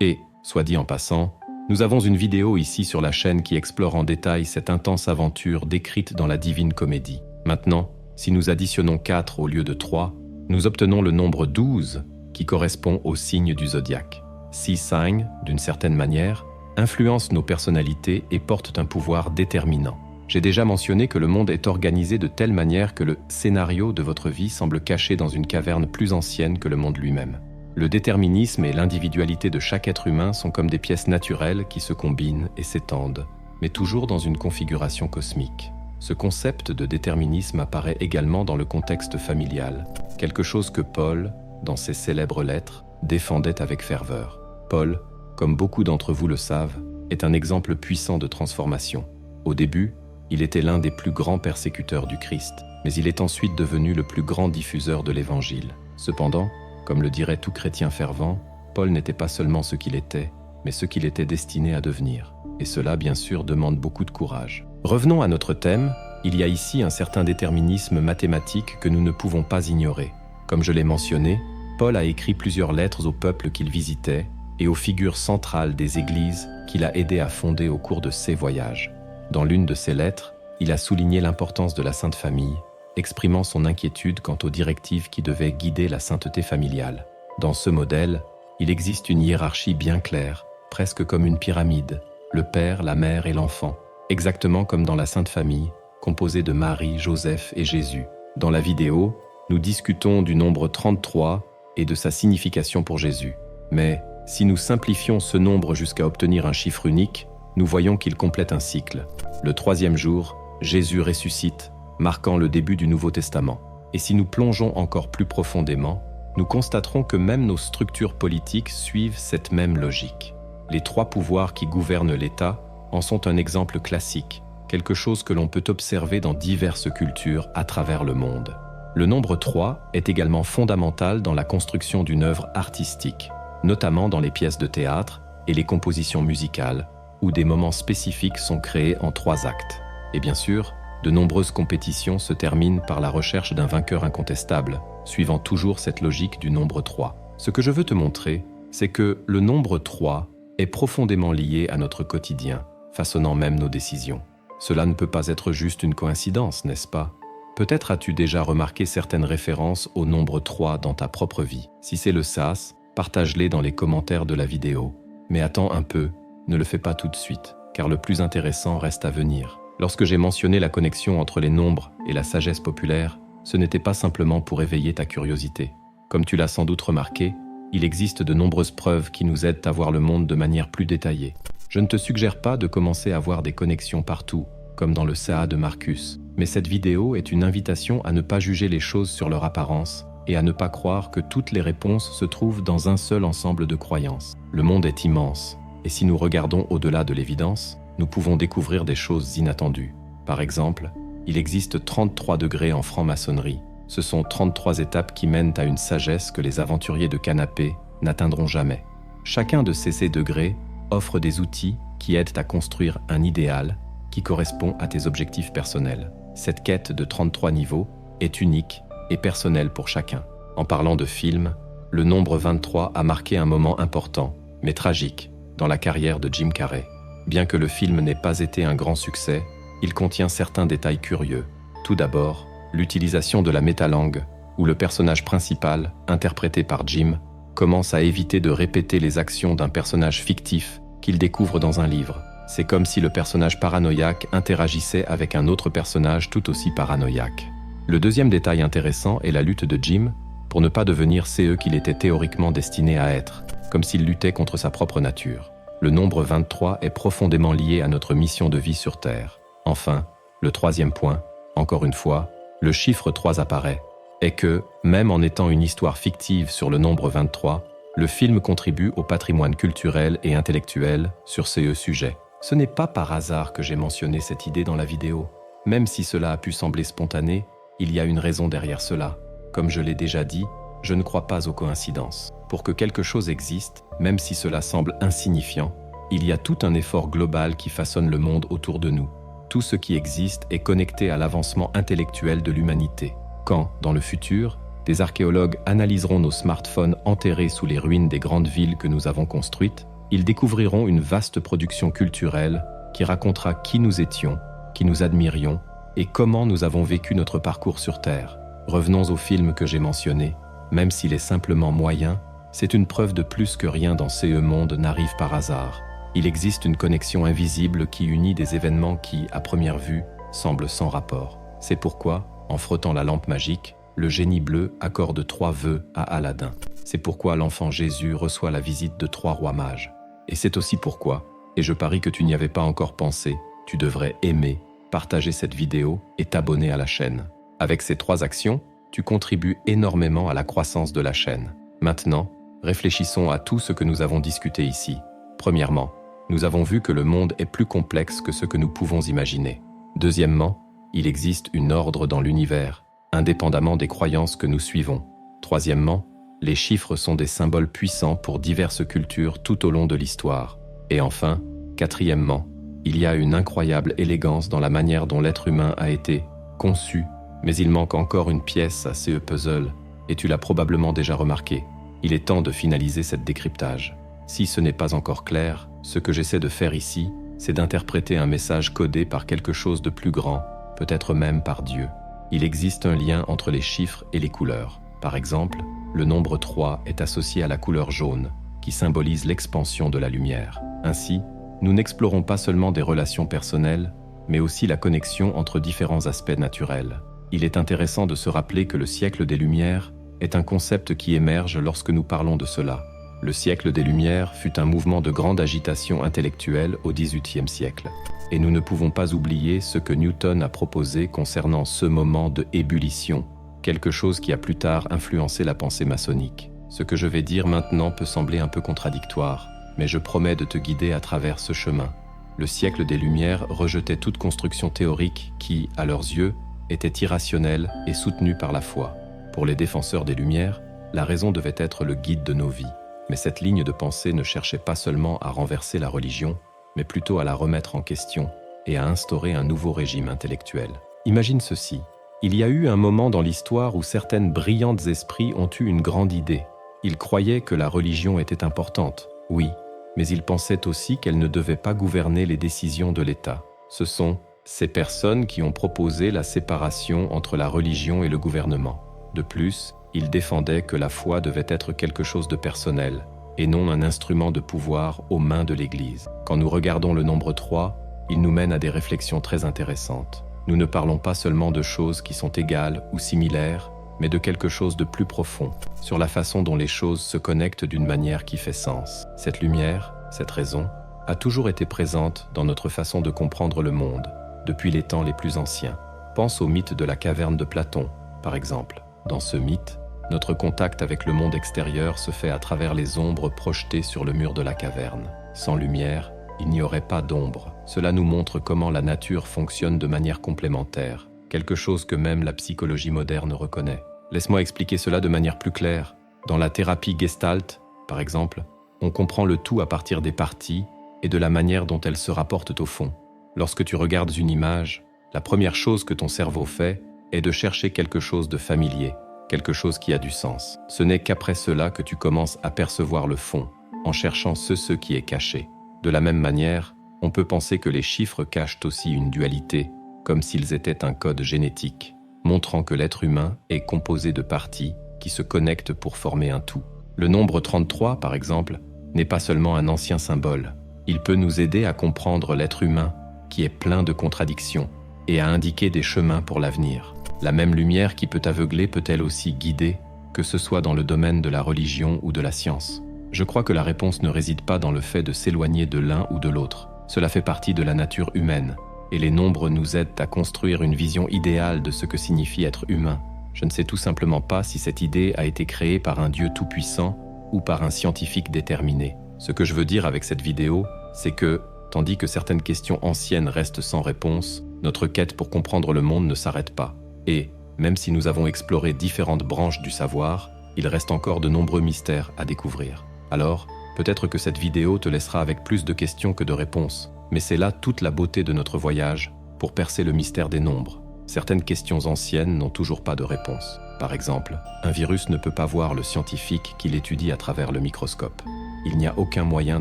S1: Et, soit dit en passant, nous avons une vidéo ici sur la chaîne qui explore en détail cette intense aventure décrite dans la Divine Comédie. Maintenant, si nous additionnons 4 au lieu de 3, nous obtenons le nombre 12 qui correspond au signe du zodiaque. Ces signes, d'une certaine manière, influencent nos personnalités et portent un pouvoir déterminant. J'ai déjà mentionné que le monde est organisé de telle manière que le scénario de votre vie semble caché dans une caverne plus ancienne que le monde lui-même. Le déterminisme et l'individualité de chaque être humain sont comme des pièces naturelles qui se combinent et s'étendent, mais toujours dans une configuration cosmique. Ce concept de déterminisme apparaît également dans le contexte familial, quelque chose que Paul, dans ses célèbres lettres, défendait avec ferveur. Paul, comme beaucoup d'entre vous le savent, est un exemple puissant de transformation. Au début, il était l'un des plus grands persécuteurs du Christ, mais il est ensuite devenu le plus grand diffuseur de l'Évangile. Cependant, comme le dirait tout chrétien fervent, Paul n'était pas seulement ce qu'il était, mais ce qu'il était destiné à devenir. Et cela, bien sûr, demande beaucoup de courage. Revenons à notre thème, il y a ici un certain déterminisme mathématique que nous ne pouvons pas ignorer. Comme je l'ai mentionné, Paul a écrit plusieurs lettres aux peuples qu'il visitait et aux figures centrales des églises qu'il a aidé à fonder au cours de ses voyages. Dans l'une de ses lettres, il a souligné l'importance de la Sainte Famille, exprimant son inquiétude quant aux directives qui devaient guider la sainteté familiale. Dans ce modèle, il existe une hiérarchie bien claire, presque comme une pyramide, le père, la mère et l'enfant, exactement comme dans la Sainte Famille, composée de Marie, Joseph et Jésus. Dans la vidéo, nous discutons du nombre 33 et de sa signification pour Jésus. Mais si nous simplifions ce nombre jusqu'à obtenir un chiffre unique, nous voyons qu'il complète un cycle. Le 3e jour, Jésus ressuscite, marquant le début du Nouveau Testament. Et si nous plongeons encore plus profondément, nous constaterons que même nos structures politiques suivent cette même logique. Les 3 pouvoirs qui gouvernent l'État en sont un exemple classique, quelque chose que l'on peut observer dans diverses cultures à travers le monde. Le nombre 3 est également fondamental dans la construction d'une œuvre artistique, notamment dans les pièces de théâtre et les compositions musicales, où des moments spécifiques sont créés en 3 actes. Et bien sûr, de nombreuses compétitions se terminent par la recherche d'un vainqueur incontestable, suivant toujours cette logique du nombre 3. Ce que je veux te montrer, c'est que le nombre 3 est profondément lié à notre quotidien, façonnant même nos décisions. Cela ne peut pas être juste une coïncidence, n'est-ce pas? Peut-être as-tu déjà remarqué certaines références au nombre 3 dans ta propre vie. Si c'est le sas, partage-les dans les commentaires de la vidéo. Mais attends un peu, ne le fais pas tout de suite, car le plus intéressant reste à venir. Lorsque j'ai mentionné la connexion entre les nombres et la sagesse populaire, ce n'était pas simplement pour éveiller ta curiosité. Comme tu l'as sans doute remarqué, il existe de nombreuses preuves qui nous aident à voir le monde de manière plus détaillée. Je ne te suggère pas de commencer à voir des connexions partout, comme dans le CA de Marcus, mais cette vidéo est une invitation à ne pas juger les choses sur leur apparence et à ne pas croire que toutes les réponses se trouvent dans un seul ensemble de croyances. Le monde est immense, et si nous regardons au-delà de l'évidence, nous pouvons découvrir des choses inattendues. Par exemple, il existe 33 degrés en franc-maçonnerie. Ce sont 33 étapes qui mènent à une sagesse que les aventuriers de canapé n'atteindront jamais. Chacun de ces degrés offre des outils qui aident à construire un idéal qui correspond à tes objectifs personnels. Cette quête de 33 niveaux est unique et personnelle pour chacun. En parlant de film, le nombre 23 a marqué un moment important, mais tragique, dans la carrière de Jim Carrey. Bien que le film n'ait pas été un grand succès, il contient certains détails curieux. Tout d'abord, l'utilisation de la métalangue, où le personnage principal, interprété par Jim, commence à éviter de répéter les actions d'un personnage fictif qu'il découvre dans un livre. C'est comme si le personnage paranoïaque interagissait avec un autre personnage tout aussi paranoïaque. Le deuxième détail intéressant est la lutte de Jim pour ne pas devenir CE qu'il était théoriquement destiné à être, comme s'il luttait contre sa propre nature. Le nombre 23 est profondément lié à notre mission de vie sur Terre. Enfin, le troisième point, encore une fois, le chiffre 3 apparaît, est que, même en étant une histoire fictive sur le nombre 23, le film contribue au patrimoine culturel et intellectuel sur ce sujet. Ce n'est pas par hasard que j'ai mentionné cette idée dans la vidéo. Même si cela a pu sembler spontané, il y a une raison derrière cela. Comme je l'ai déjà dit, je ne crois pas aux coïncidences. Pour que quelque chose existe, même si cela semble insignifiant, il y a tout un effort global qui façonne le monde autour de nous. Tout ce qui existe est connecté à l'avancement intellectuel de l'humanité. Quand, dans le futur, des archéologues analyseront nos smartphones enterrés sous les ruines des grandes villes que nous avons construites, ils découvriront une vaste production culturelle qui racontera qui nous étions, qui nous admirions et comment nous avons vécu notre parcours sur Terre. Revenons au film que j'ai mentionné. Même s'il est simplement moyen, c'est une preuve de plus que rien dans ce monde n'arrive par hasard. Il existe une connexion invisible qui unit des événements qui, à première vue, semblent sans rapport. C'est pourquoi, en frottant la lampe magique, le génie bleu accorde 3 vœux à Aladdin. C'est pourquoi l'enfant Jésus reçoit la visite de 3 rois mages. Et c'est aussi pourquoi, et je parie que tu n'y avais pas encore pensé, tu devrais aimer, partager cette vidéo et t'abonner à la chaîne. Avec ces 3 actions, tu contribues énormément à la croissance de la chaîne. Maintenant, réfléchissons à tout ce que nous avons discuté ici. Premièrement, nous avons vu que le monde est plus complexe que ce que nous pouvons imaginer. Deuxièmement, il existe une ordre dans l'univers, indépendamment des croyances que nous suivons. Troisièmement, les chiffres sont des symboles puissants pour diverses cultures tout au long de l'histoire. Et enfin, quatrièmement, il y a une incroyable élégance dans la manière dont l'être humain a été conçu, mais il manque encore une pièce à ce puzzle, et tu l'as probablement déjà remarqué. Il est temps de finaliser cette décryptage. Si ce n'est pas encore clair, ce que j'essaie de faire ici, c'est d'interpréter un message codé par quelque chose de plus grand, peut-être même par Dieu. Il existe un lien entre les chiffres et les couleurs. Par exemple, le nombre 3 est associé à la couleur jaune, qui symbolise l'expansion de la lumière. Ainsi, nous n'explorons pas seulement des relations personnelles, mais aussi la connexion entre différents aspects naturels. Il est intéressant de se rappeler que le siècle des Lumières est un concept qui émerge lorsque nous parlons de cela. Le siècle des Lumières fut un mouvement de grande agitation intellectuelle au XVIIIe siècle. Et nous ne pouvons pas oublier ce que Newton a proposé concernant ce moment de ébullition, quelque chose qui a plus tard influencé la pensée maçonnique. Ce que je vais dire maintenant peut sembler un peu contradictoire, mais je promets de te guider à travers ce chemin. Le siècle des Lumières rejetait toute construction théorique qui, à leurs yeux, était irrationnelle et soutenue par la foi. Pour les défenseurs des Lumières, la raison devait être le guide de nos vies. Mais cette ligne de pensée ne cherchait pas seulement à renverser la religion, mais plutôt à la remettre en question et à instaurer un nouveau régime intellectuel. Imagine ceci. Il y a eu un moment dans l'histoire où certaines brillantes esprits ont eu une grande idée. Ils croyaient que la religion était importante, oui, mais ils pensaient aussi qu'elle ne devait pas gouverner les décisions de l'État. Ce sont ces personnes qui ont proposé la séparation entre la religion et le gouvernement. De plus, ils défendaient que la foi devait être quelque chose de personnel, et non un instrument de pouvoir aux mains de l'Église. Quand nous regardons le nombre 3, il nous mène à des réflexions très intéressantes. Nous ne parlons pas seulement de choses qui sont égales ou similaires, mais de quelque chose de plus profond, sur la façon dont les choses se connectent d'une manière qui fait sens. Cette lumière, cette raison, a toujours été présente dans notre façon de comprendre le monde, depuis les temps les plus anciens. Pense au mythe de la caverne de Platon, par exemple. Dans ce mythe, notre contact avec le monde extérieur se fait à travers les ombres projetées sur le mur de la caverne. Sans lumière, il n'y aurait pas d'ombre. Cela nous montre comment la nature fonctionne de manière complémentaire, quelque chose que même la psychologie moderne reconnaît. Laisse-moi expliquer cela de manière plus claire. Dans la thérapie Gestalt, par exemple, on comprend le tout à partir des parties et de la manière dont elles se rapportent au fond. Lorsque tu regardes une image, la première chose que ton cerveau fait est de chercher quelque chose de familier, quelque chose qui a du sens. Ce n'est qu'après cela que tu commences à percevoir le fond, en cherchant ce qui est caché. De la même manière, on peut penser que les chiffres cachent aussi une dualité, comme s'ils étaient un code génétique, montrant que l'être humain est composé de parties qui se connectent pour former un tout. Le nombre 33, par exemple, n'est pas seulement un ancien symbole. Il peut nous aider à comprendre l'être humain, qui est plein de contradictions, et à indiquer des chemins pour l'avenir. La même lumière qui peut aveugler peut elle aussi guider, que ce soit dans le domaine de la religion ou de la science. Je crois que la réponse ne réside pas dans le fait de s'éloigner de l'un ou de l'autre. Cela fait partie de la nature humaine, et les nombres nous aident à construire une vision idéale de ce que signifie être humain. Je ne sais tout simplement pas si cette idée a été créée par un Dieu tout-puissant ou par un scientifique déterminé. Ce que je veux dire avec cette vidéo, c'est que, tandis que certaines questions anciennes restent sans réponse, notre quête pour comprendre le monde ne s'arrête pas. Et, même si nous avons exploré différentes branches du savoir, il reste encore de nombreux mystères à découvrir. Alors, peut-être que cette vidéo te laissera avec plus de questions que de réponses, mais c'est là toute la beauté de notre voyage, pour percer le mystère des nombres. Certaines questions anciennes n'ont toujours pas de réponse. Par exemple, un virus ne peut pas voir le scientifique qui l'étudie à travers le microscope. Il n'y a aucun moyen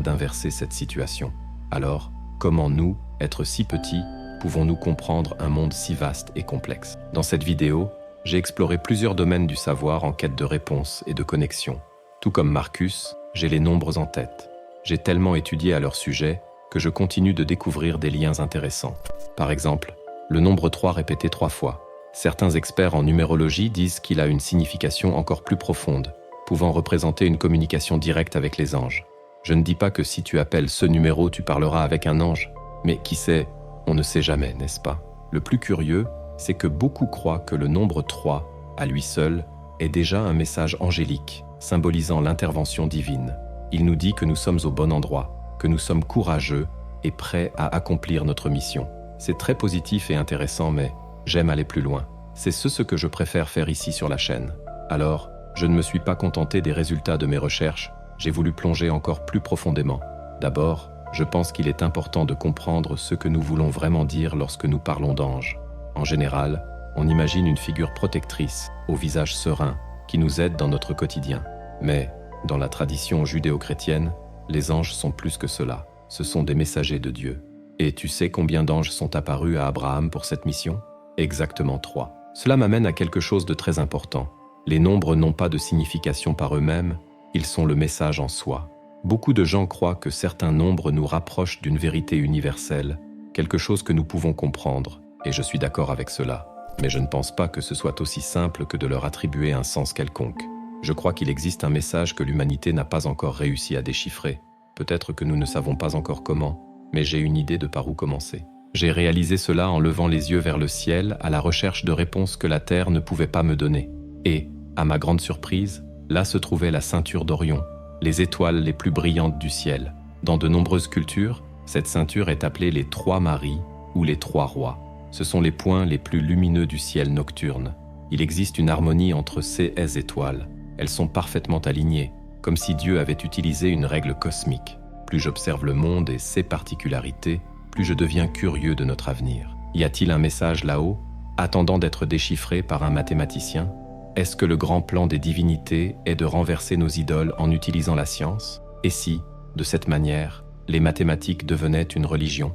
S1: d'inverser cette situation. Alors, comment nous, êtres si petits, pouvons-nous comprendre un monde si vaste et complexe? Dans cette vidéo, j'ai exploré plusieurs domaines du savoir en quête de réponses et de connexions. Tout comme Marcus, j'ai les nombres en tête. J'ai tellement étudié à leur sujet que je continue de découvrir des liens intéressants. Par exemple, le nombre 3 répété 3 fois. Certains experts en numérologie disent qu'il a une signification encore plus profonde, pouvant représenter une communication directe avec les anges. Je ne dis pas que si tu appelles ce numéro, tu parleras avec un ange, mais qui sait, on ne sait jamais, n'est-ce pas? Le plus curieux, c'est que beaucoup croient que le nombre 3, à lui seul, est déjà un message angélique, symbolisant l'intervention divine. Il nous dit que nous sommes au bon endroit, que nous sommes courageux et prêts à accomplir notre mission. C'est très positif et intéressant, mais j'aime aller plus loin. C'est ce que je préfère faire ici sur la chaîne. Alors, je ne me suis pas contenté des résultats de mes recherches, j'ai voulu plonger encore plus profondément. D'abord, je pense qu'il est important de comprendre ce que nous voulons vraiment dire lorsque nous parlons d'anges. En général, on imagine une figure protectrice, au visage serein, qui nous aide dans notre quotidien. Mais, dans la tradition judéo-chrétienne, les anges sont plus que cela. Ce sont des messagers de Dieu. Et tu sais combien d'anges sont apparus à Abraham pour cette mission? Exactement 3. Cela m'amène à quelque chose de très important. Les nombres n'ont pas de signification par eux-mêmes, ils sont le message en soi. Beaucoup de gens croient que certains nombres nous rapprochent d'une vérité universelle, quelque chose que nous pouvons comprendre, et je suis d'accord avec cela. Mais je ne pense pas que ce soit aussi simple que de leur attribuer un sens quelconque. Je crois qu'il existe un message que l'humanité n'a pas encore réussi à déchiffrer. Peut-être que nous ne savons pas encore comment, mais j'ai une idée de par où commencer. J'ai réalisé cela en levant les yeux vers le ciel à la recherche de réponses que la Terre ne pouvait pas me donner. Et, à ma grande surprise, là se trouvait la ceinture d'Orion, les étoiles les plus brillantes du ciel. Dans de nombreuses cultures, cette ceinture est appelée les 3 maris ou les 3 rois. Ce sont les points les plus lumineux du ciel nocturne. Il existe une harmonie entre ces étoiles. Elles sont parfaitement alignées, comme si Dieu avait utilisé une règle cosmique. Plus j'observe le monde et ses particularités, plus je deviens curieux de notre avenir. Y a-t-il un message là-haut, attendant d'être déchiffré par un mathématicien? Est-ce que le grand plan des divinités est de renverser nos idoles en utilisant la science? Et si, de cette manière, les mathématiques devenaient une religion?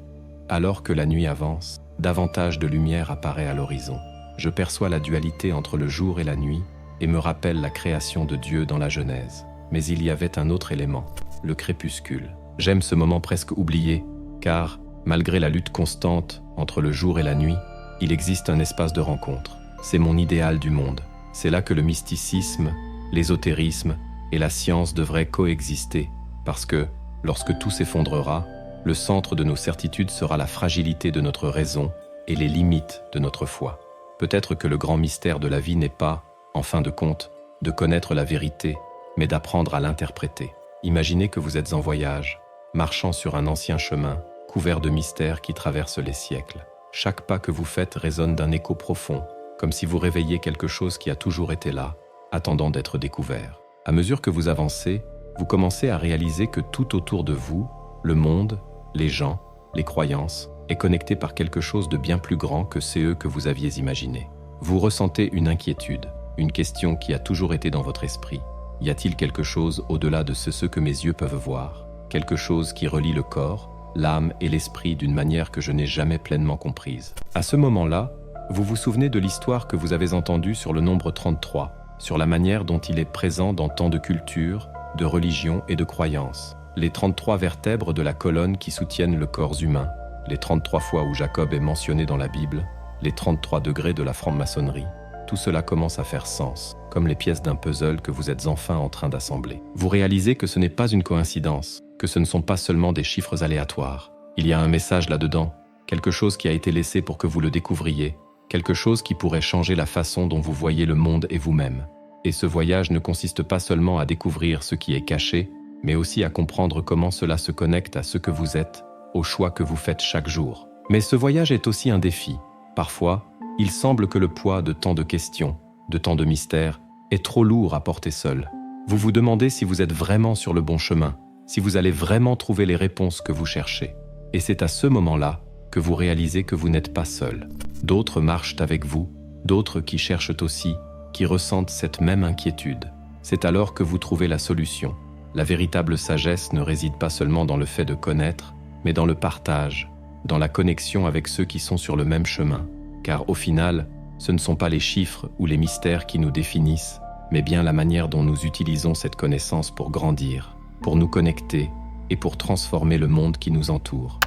S1: Alors que la nuit avance, davantage de lumière apparaît à l'horizon. Je perçois la dualité entre le jour et la nuit et me rappelle la création de Dieu dans la Genèse. Mais il y avait un autre élément, le crépuscule. J'aime ce moment presque oublié, car, malgré la lutte constante entre le jour et la nuit, il existe un espace de rencontre. C'est mon idéal du monde. C'est là que le mysticisme, l'ésotérisme et la science devraient coexister, parce que, lorsque tout s'effondrera, le centre de nos certitudes sera la fragilité de notre raison et les limites de notre foi. Peut-être que le grand mystère de la vie n'est pas, en fin de compte, de connaître la vérité, mais d'apprendre à l'interpréter. Imaginez que vous êtes en voyage, marchant sur un ancien chemin, couvert de mystères qui traversent les siècles. Chaque pas que vous faites résonne d'un écho profond, comme si vous réveilliez quelque chose qui a toujours été là, attendant d'être découvert. À mesure que vous avancez, vous commencez à réaliser que tout autour de vous, le monde, les gens, les croyances, est connecté par quelque chose de bien plus grand que ceux que vous aviez imaginés. Vous ressentez une inquiétude, une question qui a toujours été dans votre esprit. Y a-t-il quelque chose au-delà de ce que mes yeux peuvent voir? Quelque chose qui relie le corps, l'âme et l'esprit d'une manière que je n'ai jamais pleinement comprise. À ce moment-là, vous vous souvenez de l'histoire que vous avez entendue sur le nombre 33, sur la manière dont il est présent dans tant de cultures, de religions et de croyances. Les 33 vertèbres de la colonne qui soutiennent le corps humain, les 33 fois où Jacob est mentionné dans la Bible, les 33 degrés de la franc-maçonnerie. tout cela commence à faire sens, comme les pièces d'un puzzle que vous êtes enfin en train d'assembler. Vous réalisez que ce n'est pas une coïncidence, que ce ne sont pas seulement des chiffres aléatoires. Il y a un message là-dedans, quelque chose qui a été laissé pour que vous le découvriez, quelque chose qui pourrait changer la façon dont vous voyez le monde et vous-même. Et ce voyage ne consiste pas seulement à découvrir ce qui est caché, mais aussi à comprendre comment cela se connecte à ce que vous êtes, aux choix que vous faites chaque jour. Mais ce voyage est aussi un défi. Parfois, il semble que le poids de tant de questions, de tant de mystères, est trop lourd à porter seul. Vous vous demandez si vous êtes vraiment sur le bon chemin, si vous allez vraiment trouver les réponses que vous cherchez. Et c'est à ce moment-là que vous réalisez que vous n'êtes pas seul. D'autres marchent avec vous, d'autres qui cherchent aussi, qui ressentent cette même inquiétude. C'est alors que vous trouvez la solution. La véritable sagesse ne réside pas seulement dans le fait de connaître, mais dans le partage, dans la connexion avec ceux qui sont sur le même chemin. Car au final, ce ne sont pas les chiffres ou les mystères qui nous définissent, mais bien la manière dont nous utilisons cette connaissance pour grandir, pour nous connecter et pour transformer le monde qui nous entoure.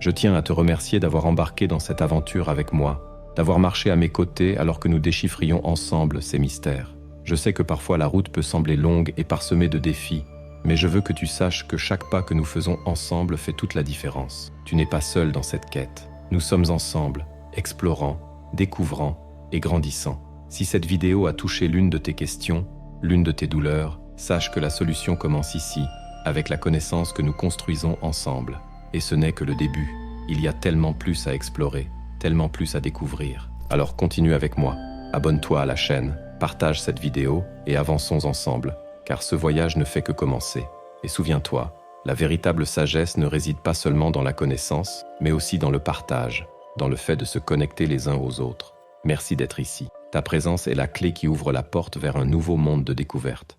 S1: Je tiens à te remercier d'avoir embarqué dans cette aventure avec moi, d'avoir marché à mes côtés alors que nous déchiffrions ensemble ces mystères. Je sais que parfois la route peut sembler longue et parsemée de défis, mais je veux que tu saches que chaque pas que nous faisons ensemble fait toute la différence. Tu n'es pas seul dans cette quête. Nous sommes ensemble, explorant, découvrant et grandissant. Si cette vidéo a touché l'une de tes questions, l'une de tes douleurs, sache que la solution commence ici, avec la connaissance que nous construisons ensemble. Et ce n'est que le début. Il y a tellement plus à explorer, tellement plus à découvrir. Alors continue avec moi, abonne-toi à la chaîne, partage cette vidéo et avançons ensemble, car ce voyage ne fait que commencer. Et souviens-toi, la véritable sagesse ne réside pas seulement dans la connaissance, mais aussi dans le partage, dans le fait de se connecter les uns aux autres. Merci d'être ici. Ta présence est la clé qui ouvre la porte vers un nouveau monde de découverte.